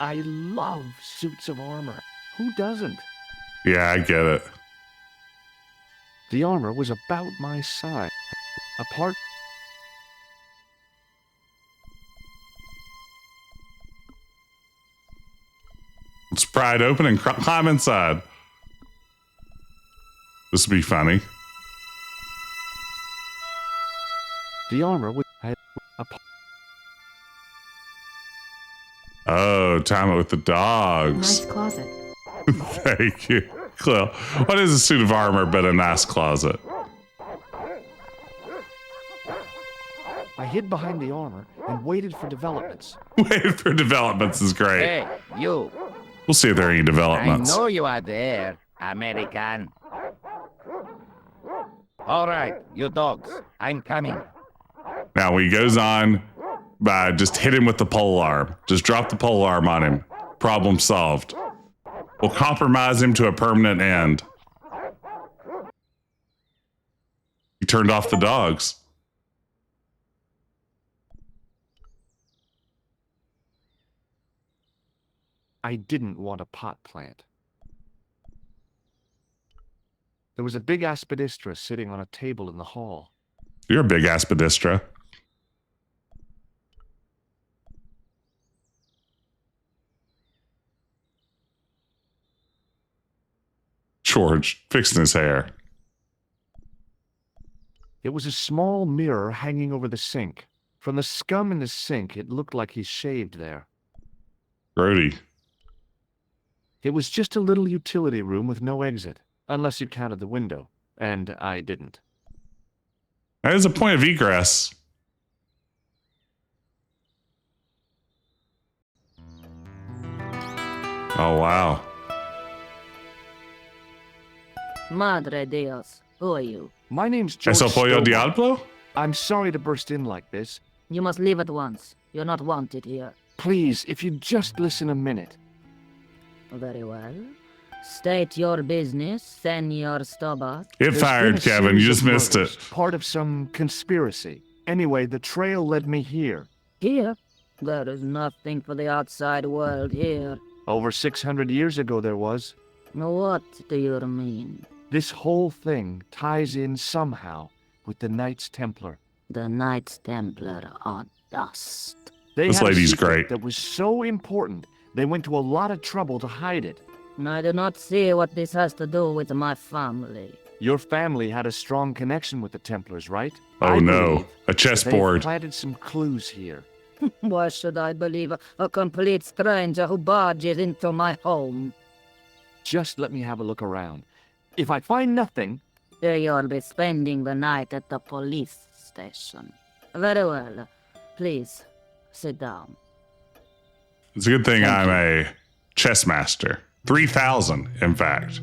I love suits of armor. Who doesn't? Yeah, I get it. The armor was about my size. Apart. Let's pry it open and climb inside. This would be funny. The armor was Oh, time it with the Nice dogs. closet. Thank you, Cleo. What is a suit of armor but a nice closet? I hid behind the armor and waited for developments. Waiting for developments is great. Hey, you. We'll see if there are any I developments. know you are there, American. All right, you dogs. I'm coming. Now he goes on by just hit him with the pole arm. Just drop the pole arm on him. Problem solved. We'll compromise him to a permanent end. He turned off the dogs. I didn't want a pot plant. There was a big aspidistra sitting on a table in the hall. You're a big aspidistra. George, fixing his hair. It was a small mirror hanging over the sink. From the scum in the sink, it looked like he shaved there. Grody. It was just a little utility room with no exit, unless you counted the window, and I didn't. That is a point of egress. Oh, wow. Madre Dios, who are you? My name's George ¿Eso pollo Stowman. diablo? I'm sorry to burst in like this. You must leave at once. You're not wanted here. Please, if you'd just listen a minute. Very well. State your business, Senor Stobart. Get There's fired, been a Kevin. You series just of missed murders, it. Part of some conspiracy. Anyway, the trail led me here. Here? There is nothing for the outside world here. Over 600 years ago there was. What do you mean? This whole thing ties in somehow with the Knights Templar. The Knights Templar are dust. They This had a lady's secret great. that was so important, they went to a lot of trouble to hide it. I do not see what this has to do with my family. Your family had a strong connection with the Templars, right? Oh, I no. believe A They've chessboard. planted some clues here. Why should I believe a complete stranger who barges into my home? Just let me have a look around. If I find nothing, You'll be spending the night at the police station. Very well. Please, sit down. It's a good thing Thank I'm you. a chess master. 3,000, in fact.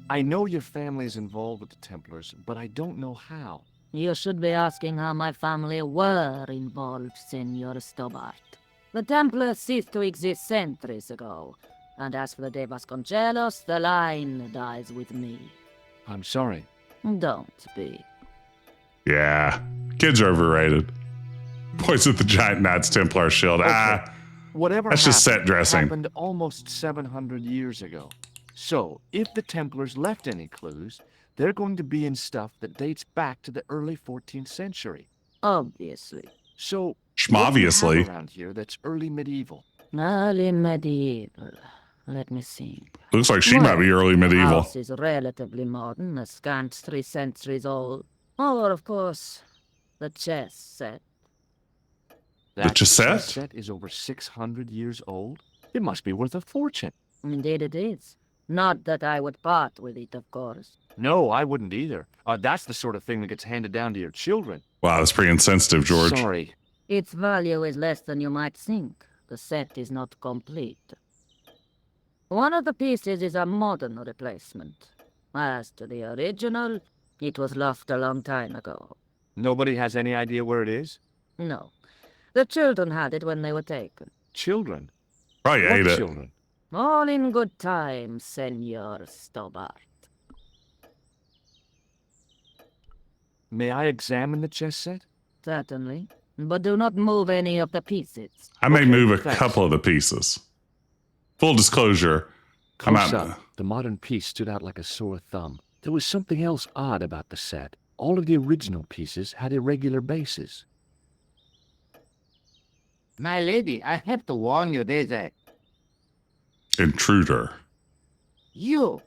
I know your family is involved with the Templars, but I don't know how. You should be asking how my family were involved, Senor Stobart. The Templars ceased to exist centuries ago, and as for the De Vasconcelos, the line dies with me. I'm sorry. Don't be. Yeah. Kids are overrated. Points at the giant Knights Templar shield. Okay. Whatever that's just set happened, dressing. happened almost 700 years ago. So, if the Templars left any clues, they're going to be in stuff that dates back to the early 14th century. Obviously. So, what do you Schmobviously. have around here that's early medieval? Early medieval. Let me think. Looks like she might be early The medieval. house is relatively modern, a scant 3 centuries old. Or, of course, the chess set. That chessette? set is over 600 years old? It must be worth a fortune. Indeed it is. Not that I would part with it, of course. No, I wouldn't either. That's the sort of thing that gets handed down to your children. Wow, that's pretty insensitive, George. Sorry. Its value is less than you might think. The set is not complete. One of the pieces is a modern replacement. As to the original, it was lost a long time ago. Nobody has any idea where it is? No. The children had it when they were taken. Children? Probably What ate it. children? All in good time, Senor Stobart. May I examine the chess set? Certainly. But do not move any of the pieces. I may Okay, move a thanks. couple of the pieces. Full disclosure. Close up, the modern piece stood out like a sore thumb. There was something else odd about the set. All of the original pieces had irregular bases. My lady, I have to warn you, there's a... Intruder. You!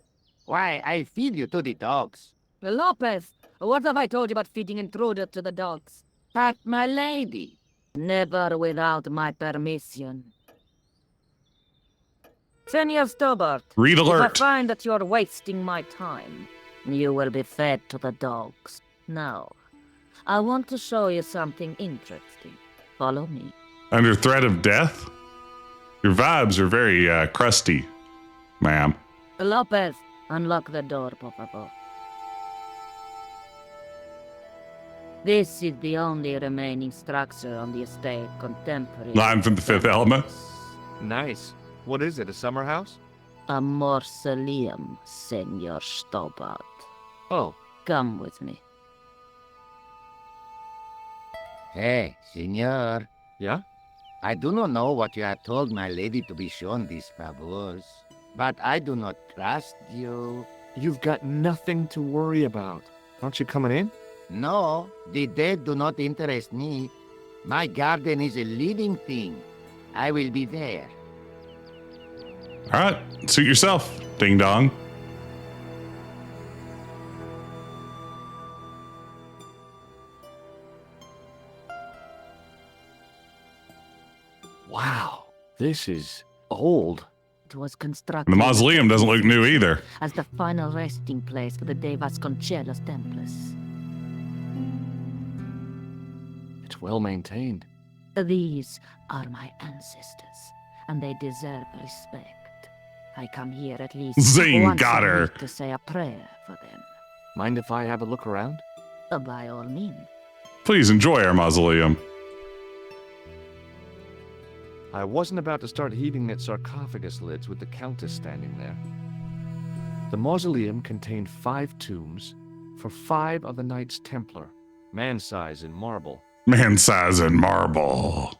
Why, I feed you to the dogs. Lopez, what have I told you about feeding intruder to the dogs? But, my lady... Never without my permission. Senor Stobart, Read if I alert. find that you're wasting my time, you will be fed to the dogs. Now, I want to show you something interesting. Follow me. Under threat of death? Your vibes are very crusty, ma'am. Lopez, unlock the door, por favor. This is the only remaining structure on the estate contemporary. Line from the Fifth Element. Nice. What is it, a summer house? A mausoleum, Senor Stobart. Oh, Come with me. Hey, senor. yeah? I do not know what you have told my lady to be shown these favors, but I do not trust you. You've got nothing to worry about. Aren't you coming in? No, the dead do not interest me. My garden is a living thing. I will be there. All right, suit yourself, ding dong. Wow, this is old. It was constructed The mausoleum doesn't look new either. as the final resting place for the De Vasconcelos Templars. It's well maintained. These are my ancestors, and they deserve respect. I come here at least Zing once got a her. week to say a prayer for them. Mind if I have a look around? By all means. Please enjoy our mausoleum. I wasn't about to start heaving at sarcophagus lids with the Countess standing there. The mausoleum contained 5 tombs for 5 of the Knights Templar, man-size in marble. Man size in marble.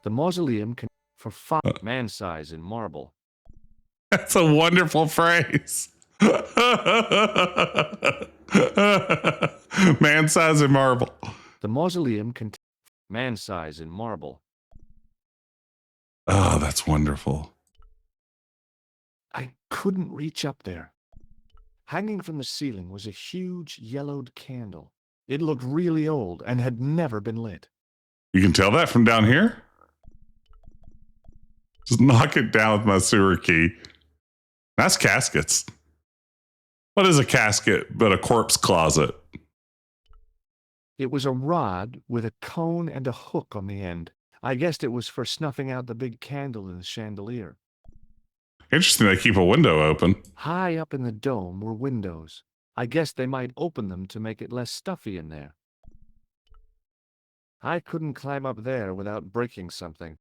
The mausoleum for 5 man-size in marble. That's a wonderful phrase. Man size in marble. The mausoleum contained man-size in marble. Oh, that's wonderful. I couldn't reach up there. Hanging from the ceiling was a huge yellowed candle. It looked really old and had never been lit. You can tell that from down here? Just knock it down with my sewer key. That's caskets. What is a casket but a corpse closet? It was a rod with a cone and a hook on the end. I guessed it was for snuffing out the big candle in the chandelier. Interesting they keep a window open. High up in the dome were windows. I guessed they might open them to make it less stuffy in there. I couldn't climb up there without breaking something.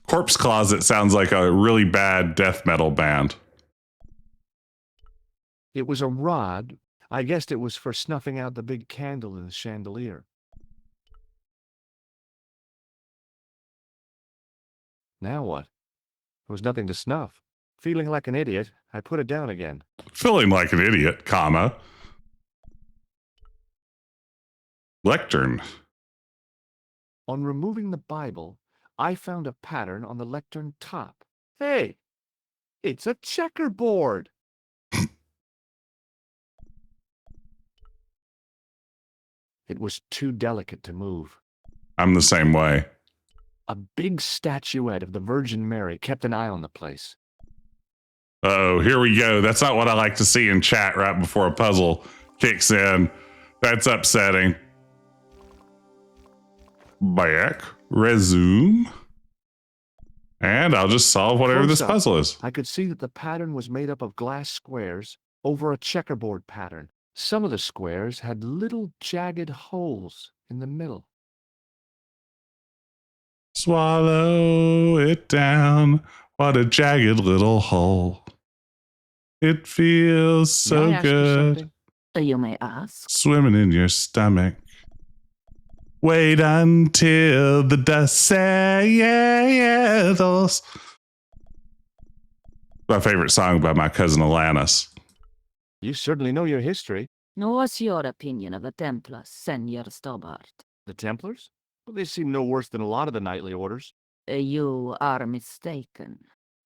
Corpse Closet sounds like a really bad death metal band. It was a rod. I guessed it was for snuffing out the big candle in the chandelier. Now what? There was nothing to snuff. Feeling like an idiot, I put it down again. Feeling like an idiot, comma. Lectern. On removing the Bible, I found a pattern on the lectern top. Hey, it's a checkerboard. It was too delicate to move. I'm the same way. A big statuette of the Virgin Mary kept an eye on the place. Uh-oh, here we go. That's not what I like to see in chat right before a puzzle kicks in. That's upsetting. Back, resume. And I'll just solve whatever Close this up. puzzle is. I could see that the pattern was made up of glass squares over a checkerboard pattern. Some of the squares had little jagged holes in the middle. Swallow it down. What a jagged little hole. It feels May I so ask you good. something? You may ask. Swimming in your stomach. Wait until the dust settles. My favorite song by my cousin Alanis. You certainly know your history. What's your opinion of the Templars, Senor Stobart? The Templars? Well, they seem no worse than a lot of the knightly orders. You are mistaken.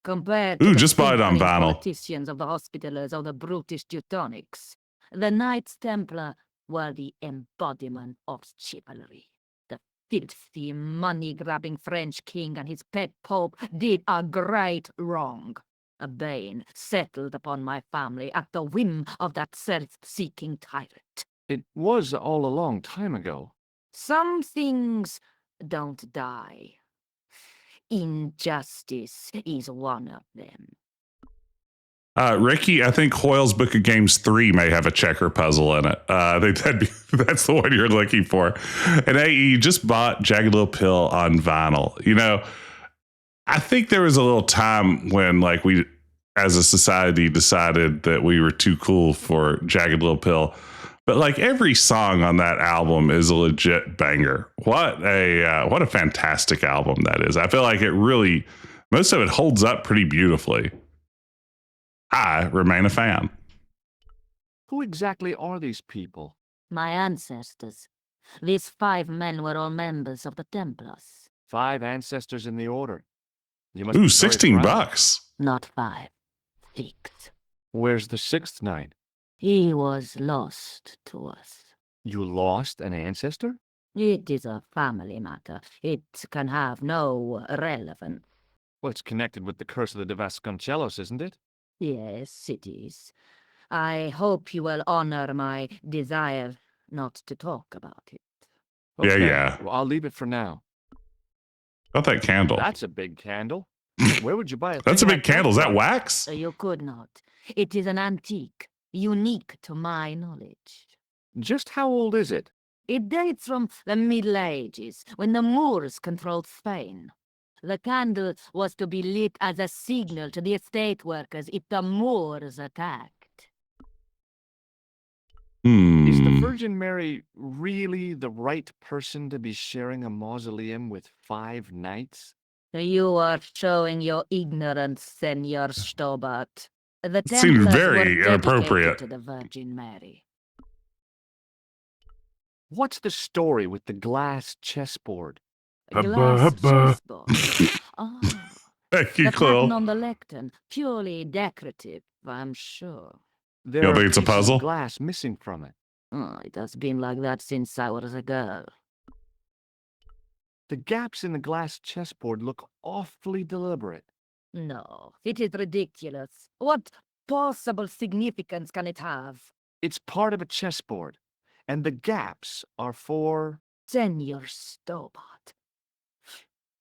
Compared Ooh, to the just bought it on simpering vinyl. politicians of the Hospitallers or the brutish Teutonics, the Knights Templar were the embodiment of chivalry. The filthy, money-grabbing French king and his pet pope did a great wrong. A bane settled upon my family at the whim of that self-seeking tyrant. It was all a long time ago. Some things don't die. Injustice is one of them. Ricky, I think Hoyle's Book of Games 3 may have a checker puzzle in it. I think that's the one you're looking for. And hey, you just bought Jagged Little Pill on vinyl. You know, I think there was a little time when, like, we, as a society, decided that we were too cool for Jagged Little Pill. But like every song on that album is a legit banger. What a fantastic album that is. I feel like it really, most of it holds up pretty beautifully. I remain a fan. Who exactly are these people? My ancestors. These 5 men were all members of the Templars. 5 ancestors in the order. You must be Ooh, very 16 proud. bucks. Not 5. 6. Where's the 6th knight? He was lost to us. You lost an ancestor? It is a family matter. It can have no relevance. Well, it's connected with the curse of the De Vasconcelos, isn't it? Yes, it is. I hope you will honor my desire not to talk about it. Yeah. Well, I'll leave it for now. Got that candle. That's a big candle. Where would you buy it? That's a big candle. Is that wax? You could not. It is an antique, unique to my knowledge. Just how old is it? It dates from the Middle Ages, when the Moors controlled Spain. The candle was to be lit as a signal to the estate workers if the Moors attacked. Is the Virgin Mary really the right person to be sharing a mausoleum with 5 knights? You are showing your ignorance, Senor Stobart. The It seems Templars very were inappropriate. dedicated to the Virgin Mary. What's the story with the glass chessboard? Glass chessboard. Ah, Thank you, the pattern Quill. on the lectern, purely decorative, I'm sure. There You are think it's a pieces of puzzle? glass missing from it. Oh, it has been like that since I was a girl. The gaps in the glass chessboard look awfully deliberate. No, it is ridiculous. What possible significance can it have? It's part of a chessboard, and the gaps are for Senor Stobart,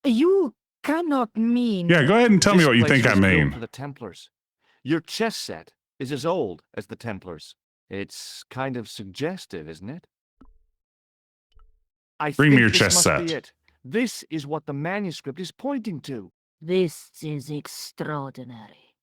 you cannot mean... Yeah, go ahead and tell me This what you place think I was built mean. for the Templars. Your chess set is as old as the Templars. It's kind of suggestive, isn't it? I Bring me think your this chess must set. be it. This is what the manuscript is pointing to. This is extraordinary.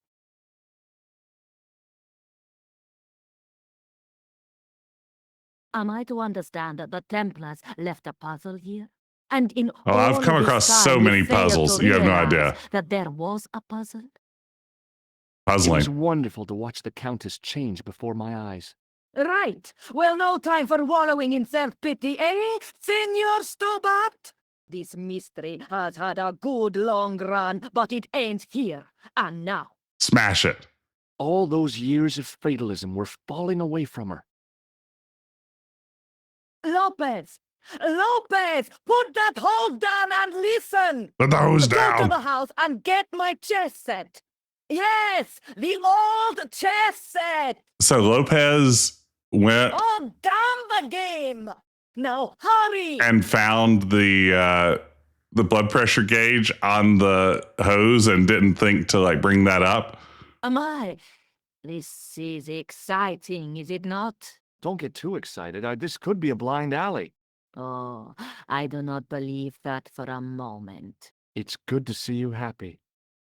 Am I to understand that the Templars left a puzzle here? And in Oh, I've all come this across time, so you many failed puzzles. to You have no realize idea. that there was a puzzle? It was Puzzling. wonderful to watch the Countess change before my eyes. Right. Well, no time for wallowing in self-pity, eh, Senor Stobart? This mystery has had a good long run, but it ends here and now. Smash it. All those years of fatalism were falling away from her. Lopez! Lopez! Put that hose down and listen! Put the hose Go to down. the house and get my chess set! Yes! The old chess set! So Lopez went Oh, damn the game! Now hurry! and found the blood pressure gauge on the hose and didn't think to like bring that up. This is exciting, is it not? Don't get too excited. This could be a blind alley. Oh, I do not believe that for a moment. It's good to see you happy.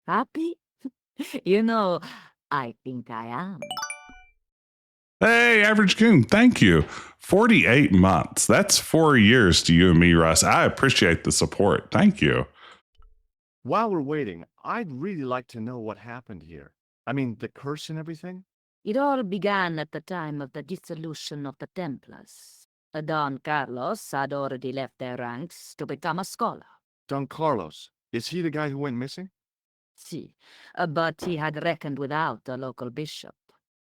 Happy? You know, I think I am. Hey, Average Goon, thank you. 48 months. That's 4 years to you and me, Russ. I appreciate the support. Thank you. While we're waiting, I'd really like to know what happened here. I mean, the curse and everything? It all began at the time of the dissolution of the Templars. Don Carlos had already left their ranks to become a scholar. Don Carlos. Is he the guy who went missing? See, but he had reckoned without the local bishop.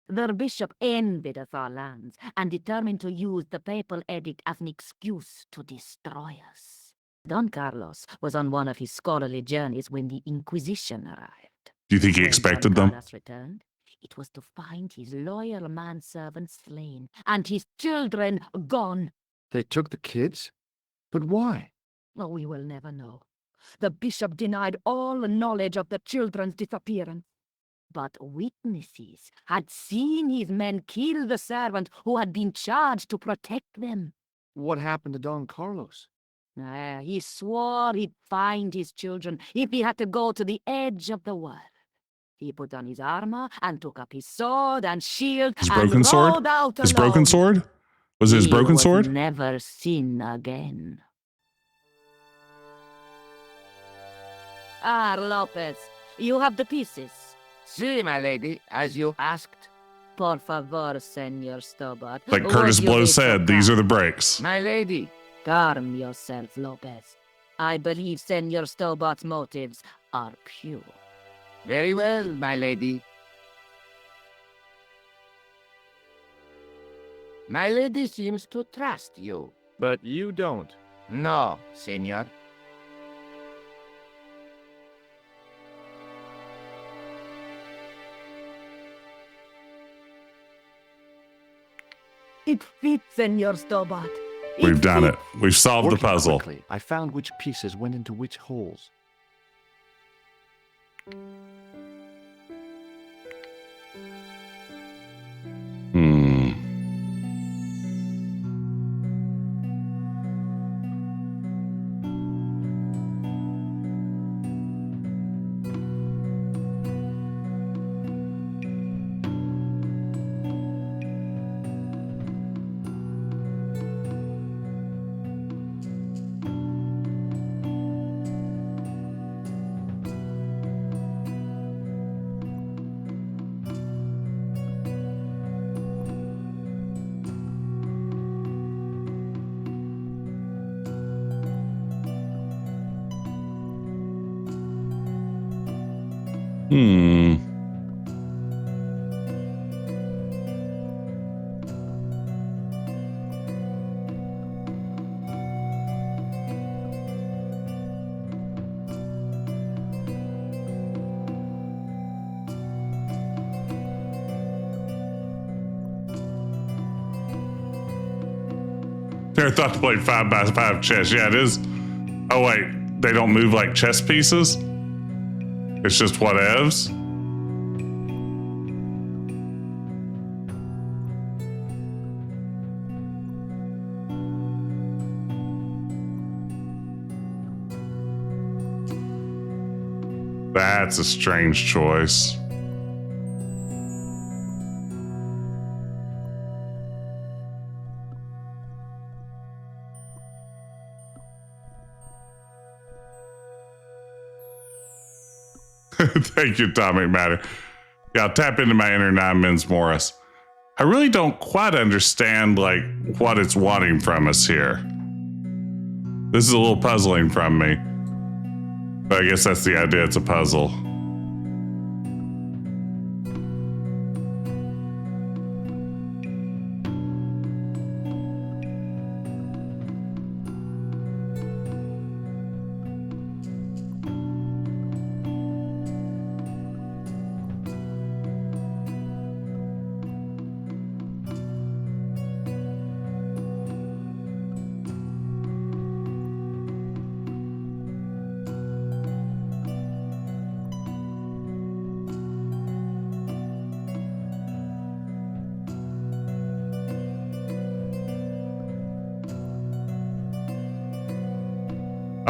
The bishop envied of our lands and determined to use the papal edict as an excuse to destroy us. Don Carlos was on one of his scholarly journeys when the Inquisition arrived. Do you think he When expected Don them? Carlos returned, it was to find his loyal manservant slain and his children gone. They took the kids? But why? Oh, we will never know. The bishop denied all knowledge of the children's disappearance. But witnesses had seen his men kill the servant who had been charged to protect them. What happened to Don Carlos? He swore he'd find his children if he had to go to the edge of the world. He put on his armor and took up his sword and shield His and broken sword? rode out His alone. broken sword? Was it his He broken was sword? never seen again. Lopez, you have the pieces. See, my lady, as you asked. Por favor, Senor Stobart. Like Would Curtis you Blow be so said, these are kind? the breaks. My lady. Calm yourself, Lopez. I believe Senor Stobart's motives are pure. Very well, my lady. My lady seems to trust you. But you don't. No, senor. It fits, Senor Stobart. We've done it. We've solved the Working puzzle. quickly, I found which pieces went into which holes. Hmm. Hmm. Never thought to play 5x5 chess. Yeah, it is. Oh, wait. They don't move like chess pieces? It's just whatevs? That's a strange choice. Thank you, Atomic Matter. Yeah, I'll tap into my inner nine Men's Morris. I really don't quite understand, like, what it's wanting from us here. This is a little puzzling from me. But I guess that's the idea, it's a puzzle.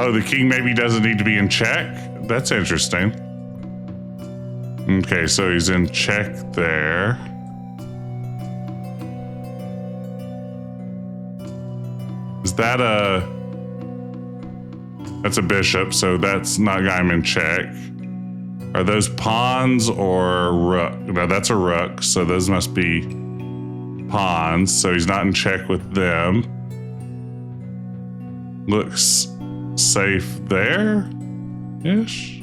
Oh, the king maybe doesn't need to be in check? That's interesting. Okay, so he's in check there. Is that a... That's a bishop, so that's not got him in check. Are those pawns or rook? No, that's a rook, so those must be pawns, so he's not in check with them. Looks safe there-ish.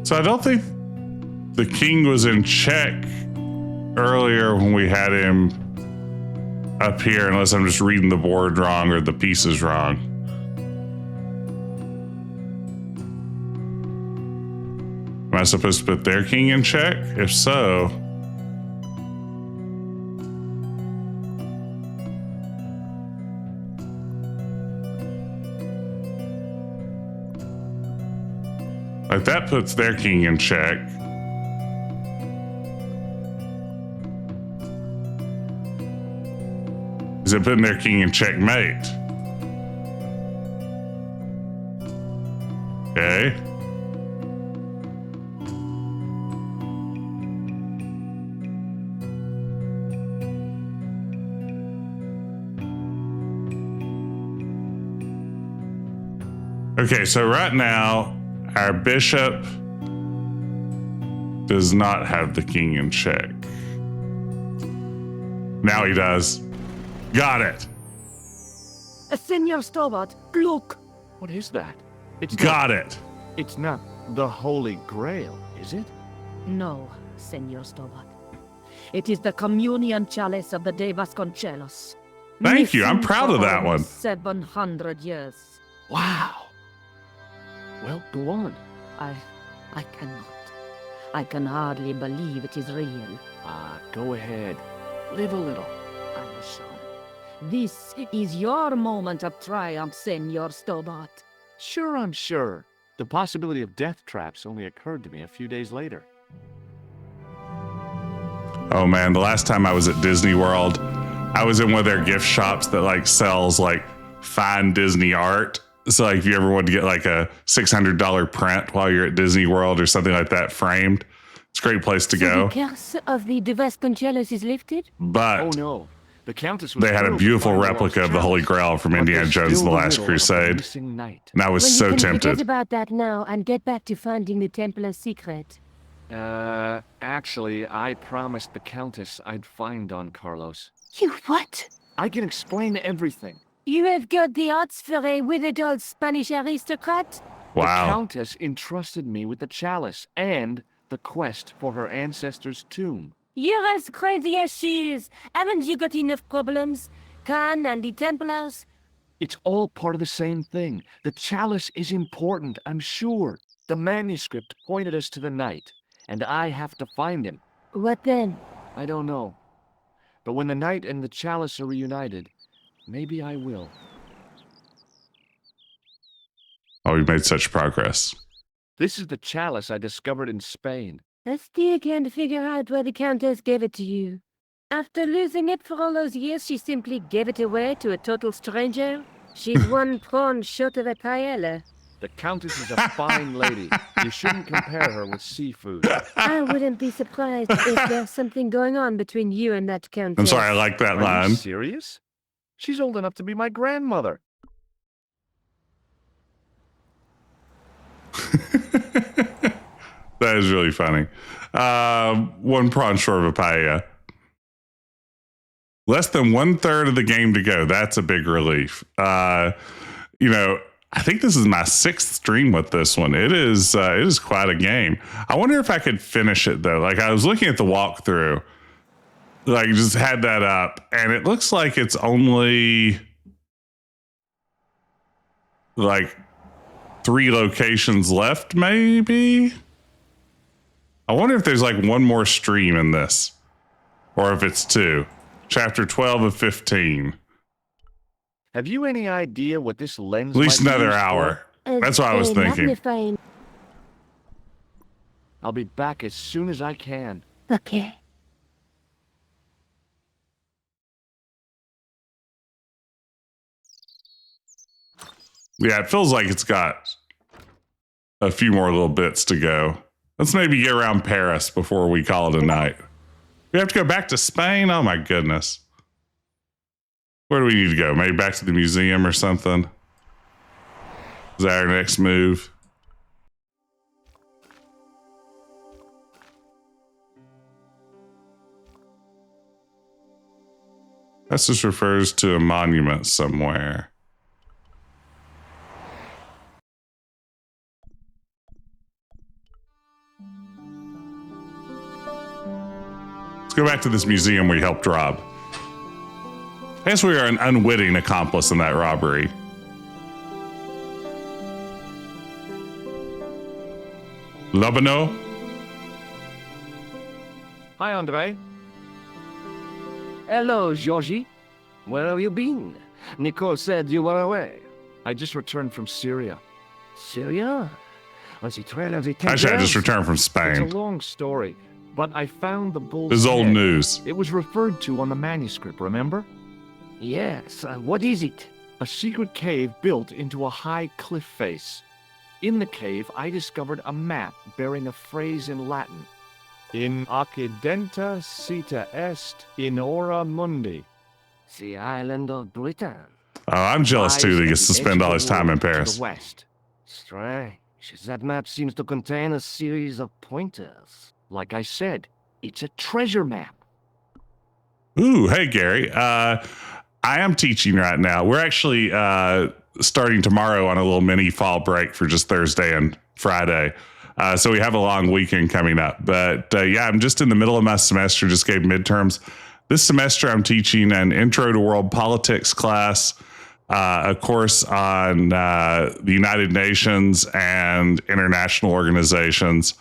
So I don't think the king was in check earlier when we had him up here, unless I'm just reading the board wrong or the pieces wrong. Am I supposed to put their king in check? If so... Like, that puts their king in check. Is it putting their king in checkmate? Okay. Okay, so right now, our bishop does not have the king in check. Now he does. Got it. Senor Stobart, look! What is that? It's Got it. It's not the Holy Grail, is it? No, Senor Stobart. It is the communion chalice of the De Vasconcelos. Thank you. I'm Missing proud of for that over one. 700 years. Wow. Well, go on. I cannot. I can hardly believe it is real. Go ahead. Live a little. I'm sure. This is your moment of triumph, Senor Stobart. Sure, I'm sure. The possibility of death traps only occurred to me a few days later. Oh man, the last time I was at Disney World, I was in one of their gift shops that like sells like fine Disney art. So like if you ever want to get like a $600 print while you're at Disney World or something like that framed, it's a great place to So go. the curse of the De Vasconcelos is lifted? Oh But no. The Countess was They had a thrilled to beautiful find the replica lost of the Holy chalice, Grail from but Indiana they're Jones still and the in Last middle of the Crusade. missing night. And I was Well, so you can tempted. forget about that now and get back to finding the Templar secret. Actually, I promised the Countess I'd find Don Carlos. You what? I can explain everything. You have got the odds for a withered old Spanish aristocrat? The Wow. Countess entrusted me with the chalice and the quest for her ancestor's tomb. You're as crazy as she is. Haven't you got enough problems? Khan and the Templars? It's all part of the same thing. The chalice is important, I'm sure. The manuscript pointed us to the knight, and I have to find him. What then? I don't know. But when the knight and the chalice are reunited, maybe I will. Oh, we made such progress. This is the chalice I discovered in Spain. I still can't figure out why the Countess gave it to you. After losing it for all those years, she simply gave it away to a total stranger? She's one prawn short of a paella. The Countess is a fine lady. You shouldn't compare her with seafood. I wouldn't be surprised if there's something going on between you and that Countess. I'm sorry, I like that Are you line. serious? She's old enough to be my grandmother. That is really funny. One prawn short of a paella. Less than 1/3 of the game to go. That's a big relief. You know, I think this is my 6th stream with this one. It is quite a game. I wonder if I could finish it though. Like, I was looking at the walkthrough, like just had that up, and it looks like it's only like 3 locations left, maybe. I wonder if there's like one more stream in this, or if it's 2. Chapter 12 of 15. Have you any idea what this lens At least might be another used for? hour. That's what I was thinking. Magnifying. I'll be back as soon as I can. Okay. Yeah, it feels like it's got a few more little bits to go. Let's maybe get around Paris before we call it a night. We have to go back to Spain? Oh my goodness. Where do we need to go? Maybe back to the museum or something? Is that our next move? That just refers to a monument somewhere. Let's go back to this museum we helped rob. I guess we are an unwitting accomplice in that robbery. Lobano? Hi, Andre. Hello, Georgie. Where have you been? Nicole said you were away. I just returned from Syria. Syria? On the trail of the Templars? Actually, I just returned from It's a Spain. long story, but I found the bull's This is old head. news. It was referred to on the manuscript, remember? Yes. What is it? A secret cave built into a high cliff face. In the cave, I discovered a map bearing a phrase in Latin. In accidenta cita est in ora mundi. The island of Britain. Oh, I'm jealous too that he gets to spend all his time in To Paris. the west. Strange. That map seems to contain a series of pointers. Like I said, it's a treasure map. Ooh, hey Gary. I am teaching right now. We're actually starting tomorrow on a little mini fall break for just Thursday and Friday. So we have a long weekend coming up. But yeah, I'm just in the middle of my semester, just gave midterms. This semester, I'm teaching an Intro to World Politics class, a course on the United Nations and international organizations.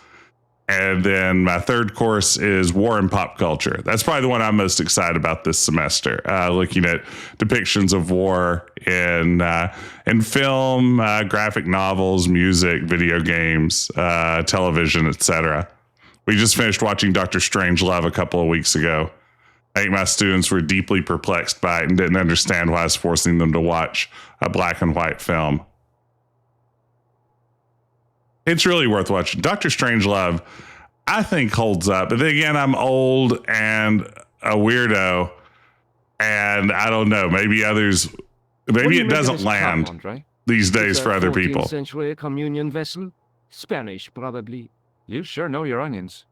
And then my third course is War and Pop Culture. That's probably the one I'm most excited about this semester, looking at depictions of war in film, graphic novels, music, video games, television, etc. We just finished watching Dr. Strangelove a couple of weeks ago. I think my students were deeply perplexed by it and didn't understand why I was forcing them to watch a black and white film. It's really worth watching. Dr. Strangelove, I think, holds up. But then again, I'm old and a weirdo. And I don't know, maybe others, What do maybe you it make of doesn't this cup, land Andre? these days It's a for other 14th people. century communion vessel? Spanish, probably. You sure know your onions.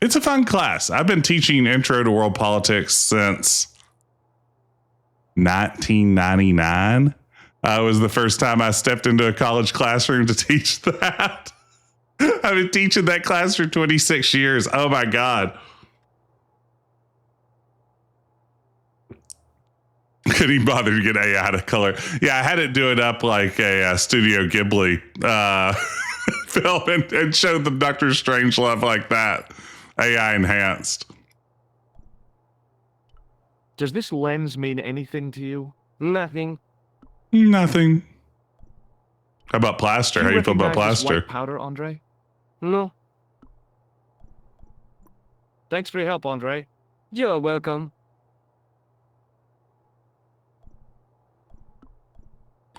It's a fun class. I've been teaching Intro to World Politics since 1999. It was the first time I stepped into a college classroom to teach that. I've been teaching that class for 26 years. Oh my God. Couldn't even bother to get AI to color. Yeah, I had it do it up like a Studio Ghibli film and showed them Doctor Strangelove like that. AI enhanced. Does this lens mean anything to you? Nothing. Nothing. How about plaster? Do How you feel about recognize this plaster? white powder, Andre? No. Thanks for your help, Andre. You're welcome.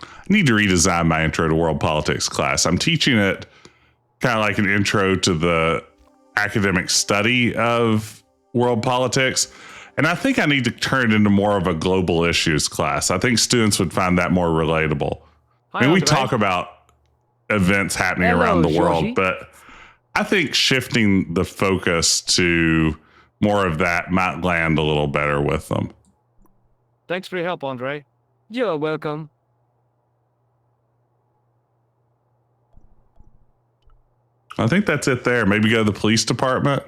I need to redesign my Intro to World Politics class. I'm teaching it kind of like an intro to the academic study of world politics. And I think I need to turn it into more of a global issues class. I think students would find that more relatable. I mean, we Andre. talk about events happening Hello, around the world, Georgie. but I think shifting the focus to more of that might land a little better with them. Thanks for your help, Andre. You're welcome. I think that's it there. Maybe go to the police department.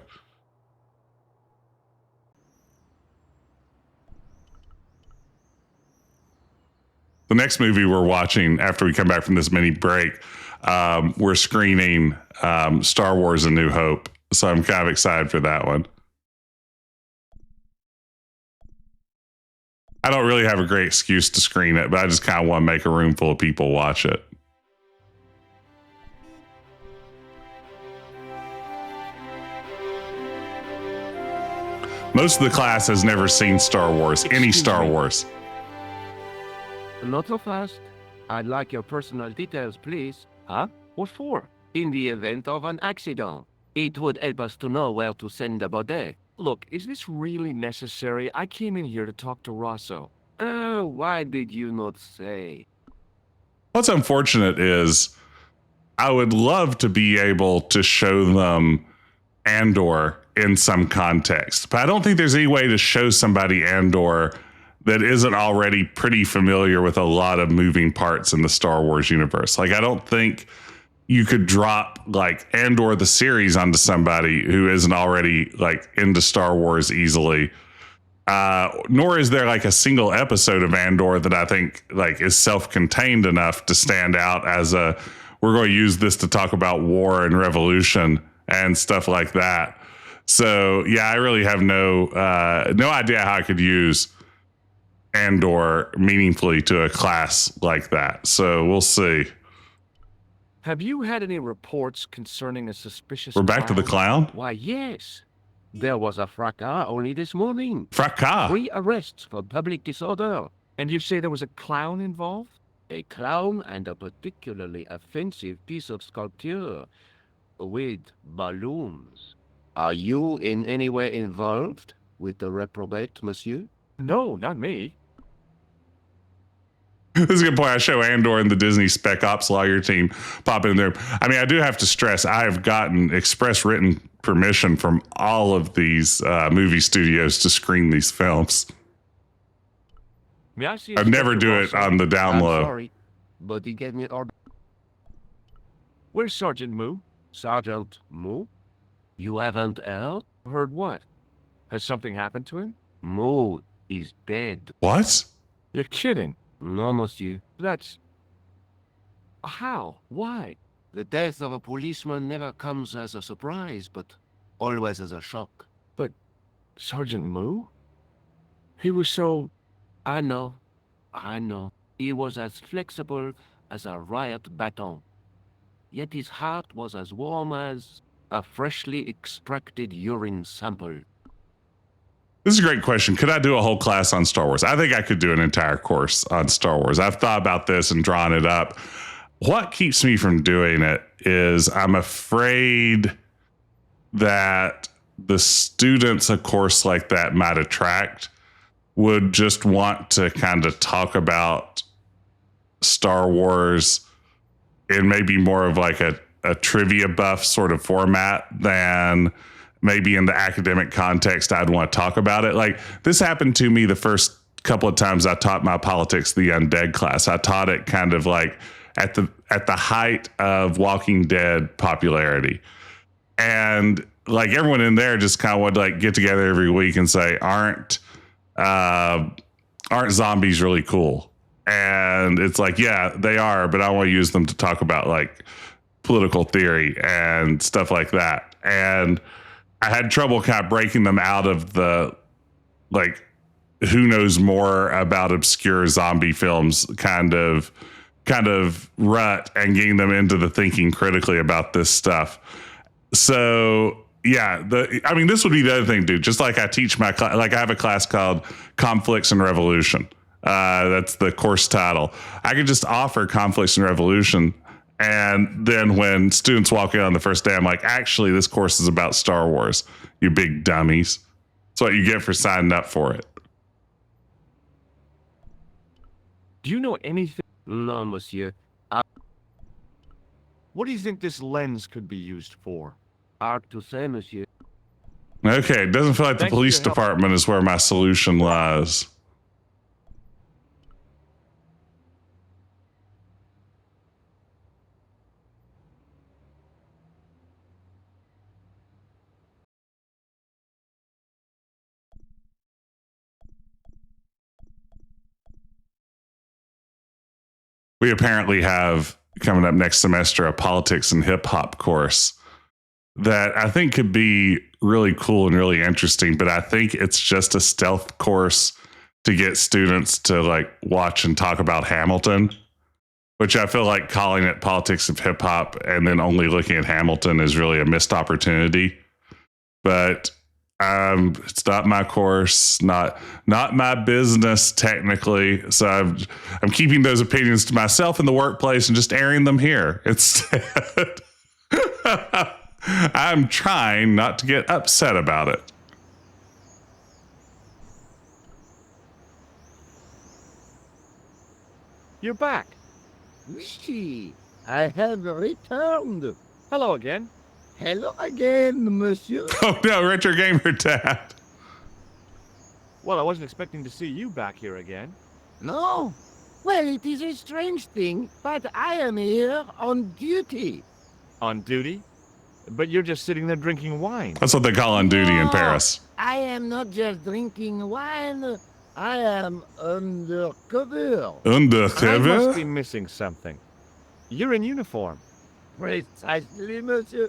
The next movie we're watching after we come back from this mini break, we're screening Star Wars: A New Hope. So I'm kind of excited for that one. I don't really have a great excuse to screen it, but I just kind of want to make a room full of people watch it. Most of the class has never seen Star Wars, any Excuse Star me. Wars. Not so fast. I'd like your personal details, please. Huh? What for? In the event of an accident, it would help us to know where to send the body. Look, is this really necessary? I came in here to talk to Rosso. Oh, why did you not say? What's unfortunate is I would love to be able to show them Andor in some context, but I don't think there's any way to show somebody Andor that isn't already pretty familiar with a lot of moving parts in the Star Wars universe. Like, I don't think you could drop like Andor the series onto somebody who isn't already like into Star Wars easily. Nor is there like a single episode of Andor that I think like is self-contained enough to stand out as a, we're going to use this to talk about war and revolution and stuff like that. So yeah, I really have no idea how I could use Andor meaningfully to a class like that. So we'll see. Have you had any reports concerning a suspicious We're back to the clown. Why, yes. There was a fracas only this morning. Fracas. 3 arrests for public disorder. And you say there was a clown involved? A clown and a particularly offensive piece of sculpture with balloons. Are you in any way involved with the reprobate, monsieur? No, not me. This is a good point. I show Andor and the Disney Spec Ops lawyer team pop in there. I mean, I do have to stress, I have gotten express written permission from all of these movie studios to screen these films. May I see I'd never Inspector do it Rosso? on the down I'm low. sorry, but he gave me order. Where's Sergeant Moo? Sergeant Moo? You haven't heard? Heard what? Has something happened to him? Moo is dead. What? You're kidding. No, monsieur. That's... How? Why? The death of a policeman never comes as a surprise, but always as a shock. Sergeant Moo? He was so... I know. He was as flexible as a riot baton. Yet his heart was as warm as a freshly extracted urine sample. This is a great question. Could I do a whole class on Star Wars? I think I could do an entire course on Star Wars. I've thought about this and drawn it up. What keeps me from doing it is I'm afraid that the students a course like that might attract would just want to kind of talk about Star Wars in maybe more of like a trivia buff sort of format than maybe in the academic context I'd want to talk about it. Like this happened to me the first couple of times I taught my politics, the undead class. I taught it kind of like at the height of Walking Dead popularity. And like everyone in there just kind of would like get together every week and say, aren't zombies really cool? And it's like, yeah, they are, but I want to use them to talk about like political theory and stuff like that. And I had trouble kind of breaking them out of the like who knows more about obscure zombie films kind of rut and getting them into the thinking critically about this stuff. So yeah, this would be the other thing, dude. Just like I teach my class, like I have a class called Conflicts and Revolution. That's the course title. I could just offer Conflicts and Revolution. And then when students walk in on the first day, I'm like, actually, this course is about Star Wars, you big dummies. That's what you get for signing up for it. Do you know anything? No, monsieur. What do you think this lens could be used for? Hard to say, monsieur. Okay, it doesn't feel like the Thanks for police your help. department is where my solution lies. We apparently have coming up next semester a politics and hip hop course that I think could be really cool and really interesting, but I think it's just a stealth course to get students to like watch and talk about Hamilton, which I feel like calling it politics of hip hop and then only looking at Hamilton is really a missed opportunity. But it's not my course, not my business technically. So I'm keeping those opinions to myself in the workplace and just airing them here instead. I'm trying not to get upset about it. You're back. Oui, I have returned. Hello again. Hello again, monsieur. Oh no, Retro Gamer Dad. Well, I wasn't expecting to see you back here again. No? Well, it is a strange thing, but I am here on duty. On duty? But you're just sitting there drinking wine. That's what they call on duty in No, Paris. I am not just drinking wine. I am undercover. I must be Undercover? missing something. You're in uniform. Precisely, monsieur.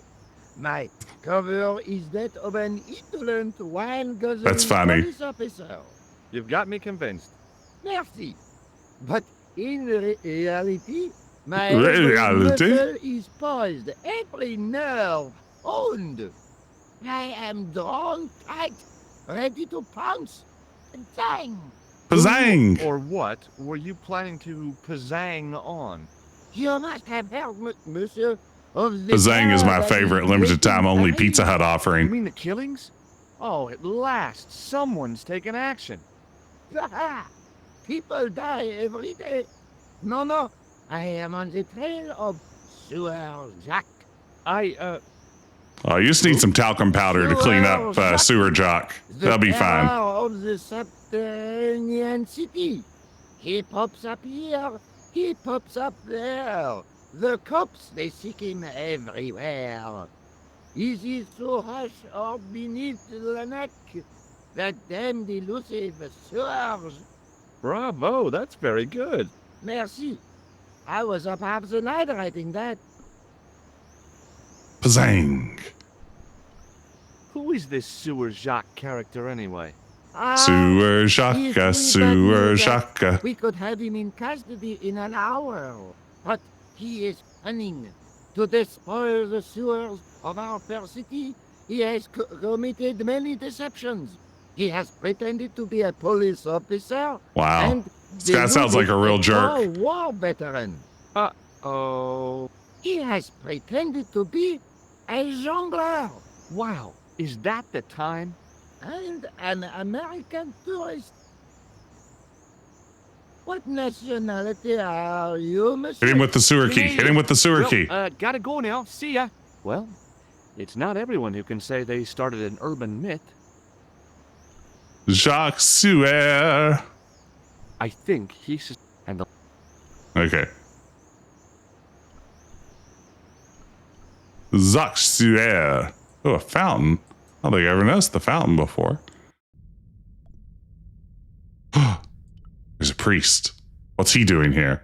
My cover is that of an indolent wine-guzzling That's funny. police officer. You've got me convinced. Merci. But in reality, my Reality? every muscle is poised, every nerve honed. I am drawn tight, ready to pounce. Dang! Pazang! Or what were you planning to pizzang on? You must have heard, monsieur, of the Pazang is my that favorite limited time only breaking Pizza Hut You offering. mean the killings? Oh, at last, someone's taken action. Paris. People die every day. No, I am on the trail of Sewer Jacques. Oh, you just need some talcum powder to clean up Sewer Jock. That'll be fine. terror of the subterranean city. He pops up here, he pops up there. The cops, they seek him everywhere. Is he so hush or beneath the neck? That damned elusive Serge. Bravo, that's very good. Merci. I was up half the night writing that. Pazang. Who is this Sewer Jacques character anyway? Sewer if Jacques, we but Sewer knew that Jacques. We could have him in custody in an hour. But he is cunning. To despoil the sewers of our fair city, he has committed many deceptions. He has pretended to be a police officer. Wow. And This guy sounds like a real jerk. war veteran. Oh, He has pretended to be a jongleur. wow. Is that the time? And an American tourist. What nationality are you, monsieur? Hit him with the sewer key. Hit him with the sewer key. Gotta go now. See ya. Well, it's not everyone who can say they started an urban myth. Jacques Suer. I think he's... And the... Okay. Jacques Suer. Oh, a fountain. I don't think I ever noticed the fountain before. There's a priest. What's he doing here?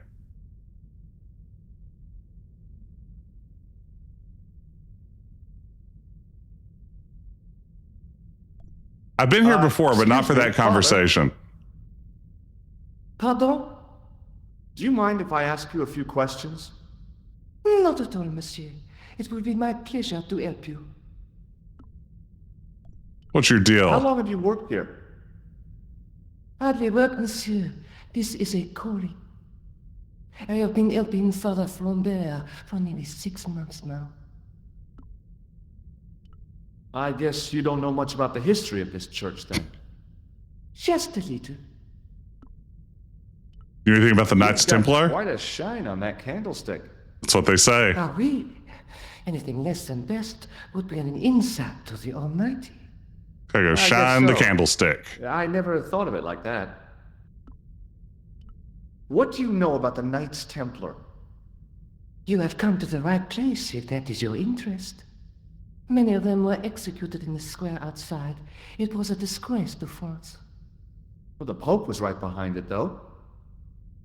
I've been here before, but not for that conversation. Pardon? Do you mind if I ask you a few questions? Not at all, monsieur. It will be my pleasure to help you. What's your deal? How long have you worked here? Hardly work, monsieur. This is a calling. I have been helping Father Flambert for nearly 6 months now. I guess you don't know much about the history of this church, then. Just a little. You know anything about the Knights You've got Templar? Quite a shine on that candlestick. That's what they say. Ah, oui. Anything less than best would be an insult to the Almighty. Okay, go guess shine the so. candlestick. I never thought of it like that. What do you know about the Knights Templar? You have come to the right place if that is your interest. Many of them were executed in the square outside. It was a disgrace to France. Well, the Pope was right behind it, though.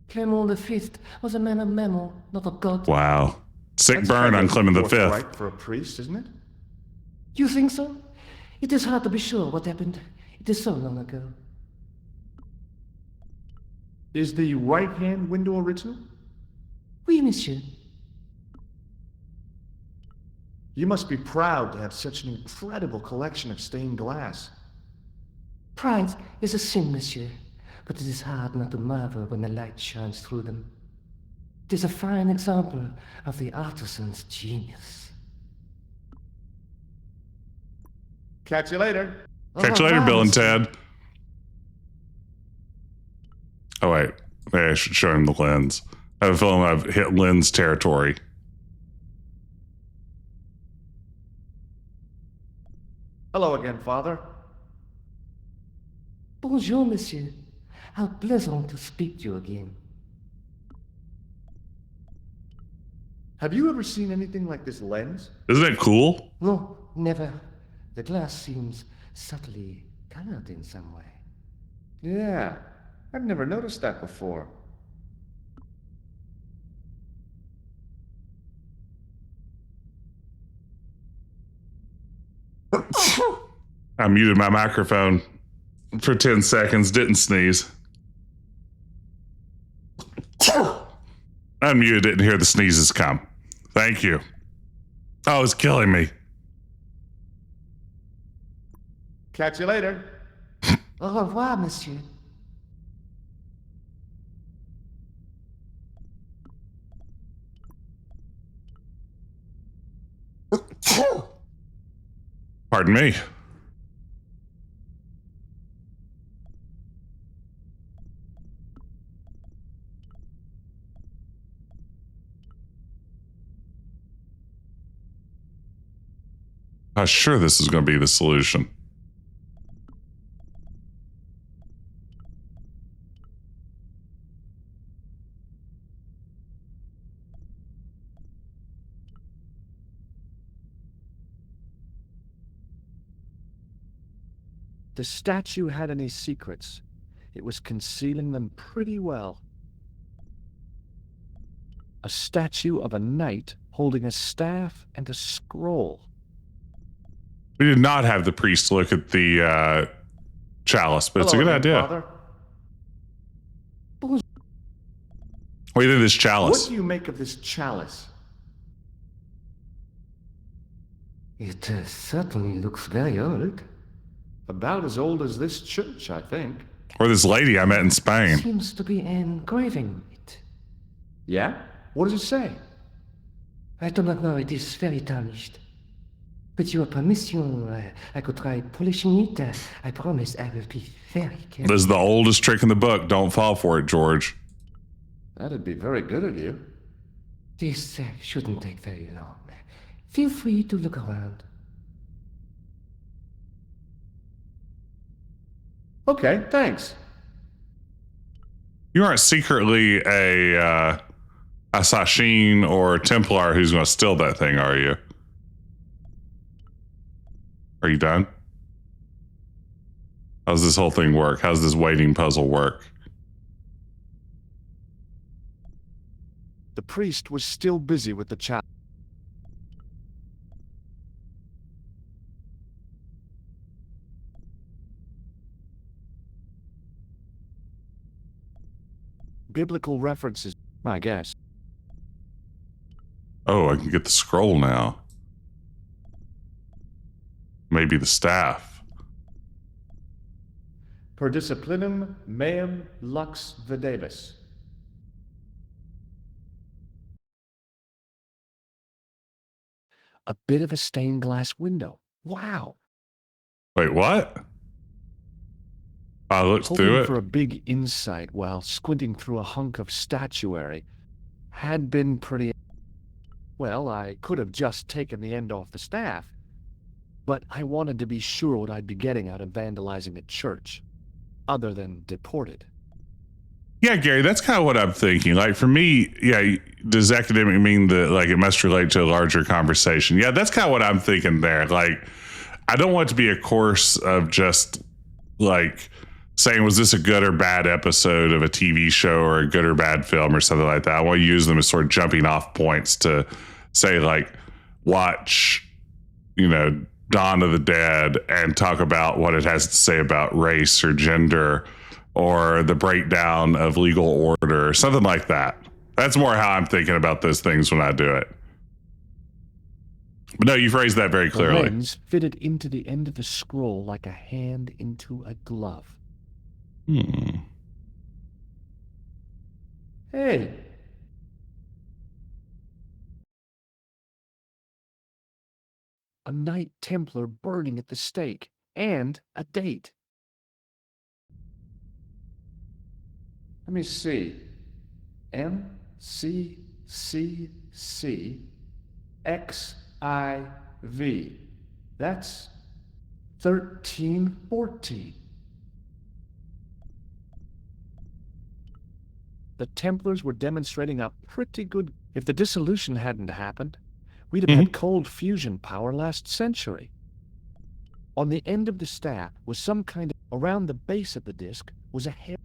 Clement V was a man of memory, not a god. Wow. Sick That's burn kind on of Clement V. forthright for a priest, isn't it? You think so? It is hard to be sure what happened. It is so long ago. Is the right-hand window original? Oui, monsieur. You must be proud to have such an incredible collection of stained glass. Pride is a sin, monsieur, but it is hard not to marvel when the light shines through them. It is a fine example of the artisan's genius. Catch you later. Catch you later, Bill and Ted. Oh, wait. Maybe I should show him the lens. I have a feeling I've hit lens territory. Hello again, Father. Bonjour, monsieur. How pleasant to speak to you again. Have you ever seen anything like this lens? Isn't it cool? No, never. The glass seems subtly colored in some way. Yeah, I've never noticed that before. I muted my microphone for 10 seconds, didn't sneeze. Unmuted, didn't hear the sneezes come. Thank you. Oh, it's killing me. Catch you later. Au revoir, monsieur. Pardon me. I was sure this is going to be the solution. The statue had any secrets. It was concealing them pretty well. A statue of a knight holding a staff and a scroll. We did not have the priest look at the chalice, but it's a Hello good again, idea. Father. What do you think of this What chalice? do you make of this chalice? It certainly looks very old. About as old as this church, I think. Or this lady I met in Spain. Seems to be an engraving on it. Yeah? What does it say? I do not know, it is very tarnished. With your permission, I could try polishing it. I promise I will be very careful. This is the oldest trick in the book. Don't fall for it, George. That'd be very good of you. This shouldn't take very long. Feel free to look around. Okay, thanks. You aren't secretly a assassin or Templar who's going to steal that thing, are you? Are you done? How's this whole thing work? How's this waiting puzzle work? The priest was still busy with the child. Biblical references, I guess. Oh, I can get the scroll now. Maybe the staff. Per disciplinum meum lux videbis. A bit of a stained glass window. Wow. Wait, what? I looked through Hoping it. for a big insight while squinting through a hunk of statuary had been pretty... Well, I could have just taken the end off the staff, but I wanted to be sure what I'd be getting out of vandalizing a church, other than deported. Yeah, Gary, that's kind of what I'm thinking. Like for me, yeah, does academic mean that like it must relate to a larger conversation? Yeah, that's kind of what I'm thinking there. Like, I don't want it to be a course of just like saying, was this a good or bad episode of a TV show or a good or bad film or something like that. I want to use them as sort of jumping off points to say like, watch, you know, Dawn of the Dead and talk about what it has to say about race or gender or the breakdown of legal order or something like that. That's more how I'm thinking about those things when I do it. But no, you phrased that very The clearly. lens fitted into the end of the scroll like a hand into a glove. Hey! A Knight Templar burning at the stake, and a date. Let me see. MCCCXIV. That's 1314. The Templars were demonstrating a pretty good... If the dissolution hadn't happened, we'd have had cold fusion power last century. On the end of the staff was some kind of... Around the base of the disc was a hair...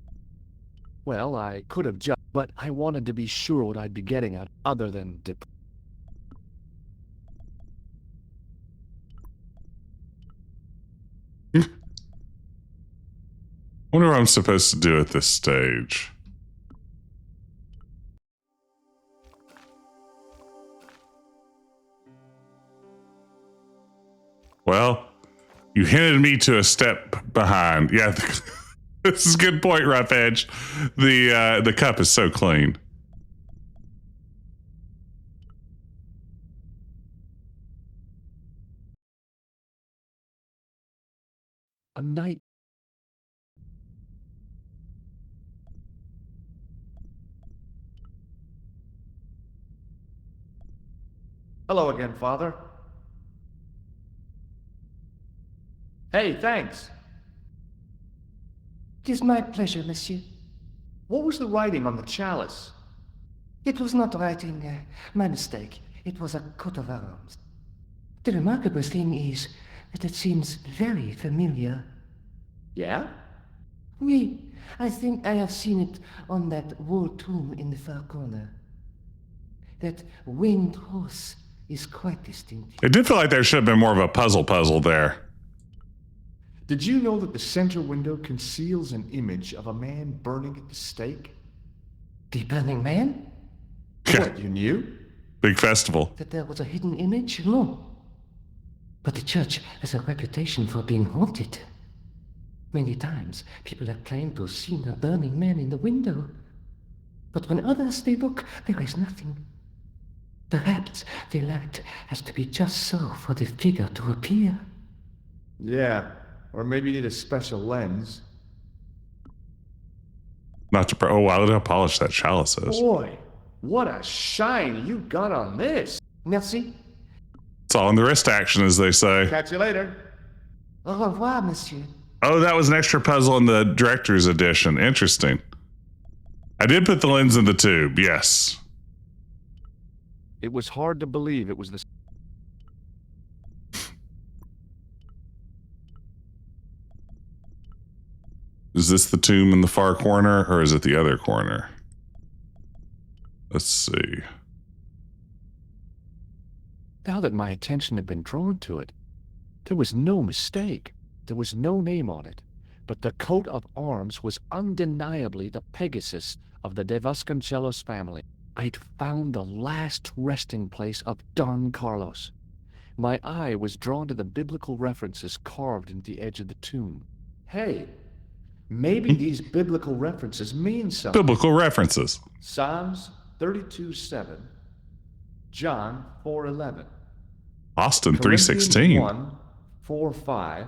Well, I could have just... But I wanted to be sure what I'd be getting at, other than... Wonder what I'm supposed to do at this stage. Well, you hinted me to a step behind. Yeah, this is a good point, Rough Edge. The cup is so clean. A Knight... Hello again, Father. Hey, thanks. It is my pleasure, monsieur. What was the writing on the chalice? It was not writing, my mistake. It was a coat of arms. The remarkable thing is that it seems very familiar. Yeah? Oui, I think I have seen it on that wall tomb in the far corner. That winged horse is quite distinctive. It did feel like there should have been more of a puzzle there. Did you know that the center window conceals an image of a man burning at the stake? The Burning Man? What, you knew? Big festival. That there was a hidden image? No. But the church has a reputation for being haunted. Many times, people have claimed to have seen a burning man in the window. But when others they look, there is nothing. Perhaps the light has to be just so for the figure to appear. Yeah, or maybe you need a special lens. Not to. Oh wow, look how polished that chalice is. Boy, what a shine you got on this. Merci. It's all in the wrist action, as they say. Catch you later. Au revoir, monsieur. Oh, that was an extra puzzle in the director's edition. Interesting. I did put the lens in the tube, yes. It was hard to believe it was the... Is this the tomb in the far corner, or is it the other corner? Let's see. Now that my attention had been drawn to it, there was no mistake. There was no name on it, but the coat of arms was undeniably the Pegasus of the De Vasconcelos family. I'd found the last resting place of Don Carlos. My eye was drawn to the biblical references carved into the edge of the tomb. Hey, maybe these biblical references mean something. Biblical references. Psalms 32:7, John 4:11, Austin 3:16. 1:4-5,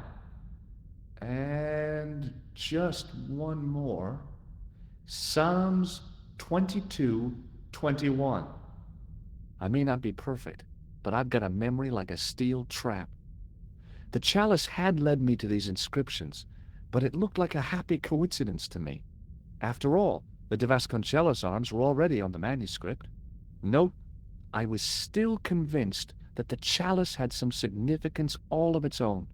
and just one more. Psalms 22:21. I may not be perfect, but I've got a memory like a steel trap. The chalice had led me to these inscriptions, but it looked like a happy coincidence to me. After all, the De Vasconcelos arms were already on the manuscript. Note, I was still convinced that the chalice had some significance all of its own.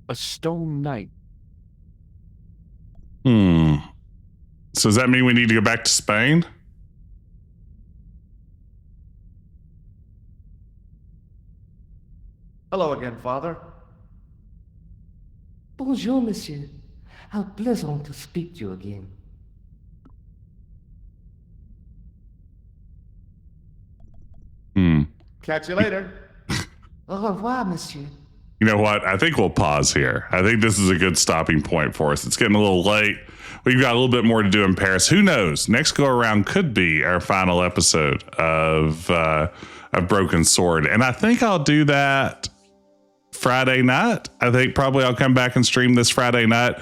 A stone knight. So does that mean we need to go back to Spain? Hello again, Father. Bonjour, monsieur. How pleasant to speak to you again. Catch you later. Au revoir, monsieur. You know what? I think we'll pause here. I think this is a good stopping point for us. It's getting a little late. We've got a little bit more to do in Paris. Who knows? Next go around could be our final episode of Broken Sword, and I think I'll do that Friday night. I think probably I'll come back and stream this Friday night,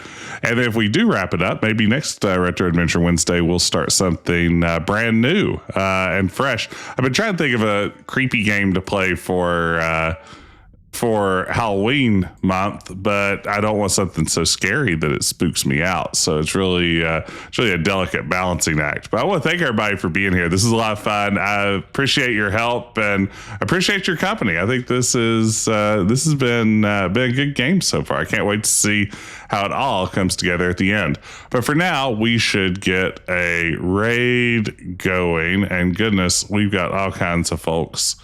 and if we do wrap it up, maybe next Retro Adventure Wednesday we'll start something brand new and fresh. I've been trying to think of a creepy game to play for Halloween month, but I don't want something so scary that it spooks me out. So it's really a delicate balancing act. But I want to thank everybody for being here. This is a lot of fun. I appreciate your help and appreciate your company. I think this has been a good game so far. I can't wait to see how it all comes together at the end. But for now, we should get a raid going. And goodness, we've got all kinds of folks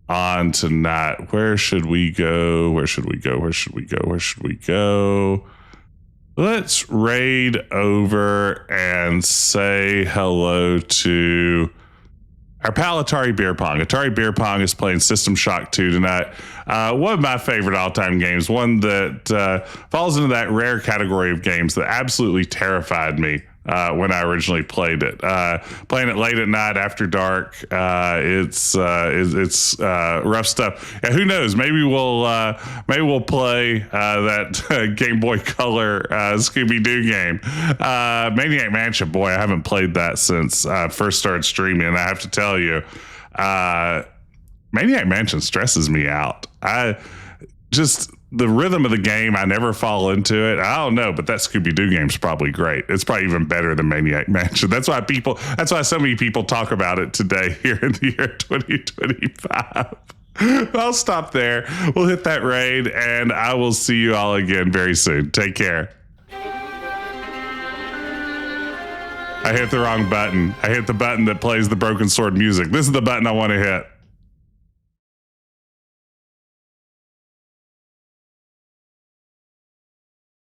on tonight. Where should we go? Let's raid over and say hello to our pal Atari Beer Pong. Atari Beer Pong is playing System Shock 2 tonight. One of my favorite all-time games, one that falls into that rare category of games that absolutely terrified me when I originally played it. Playing it late at night after dark, it's rough stuff. Yeah, who knows? Maybe we'll play that Game Boy Color Scooby-Doo game. Maniac Mansion. Boy, I haven't played that since I first started streaming, and I have to tell you, Maniac Mansion stresses me out. The rhythm of the game, I never fall into it. I don't know, but that Scooby-Doo game's probably great. It's probably even better than Maniac Mansion. That's why so many people talk about it today here in the year 2025. I'll stop there. We'll hit that raid, and I will see you all again very soon. Take care. I hit the wrong button. I hit the button that plays the Broken Sword music. This is the button I want to hit.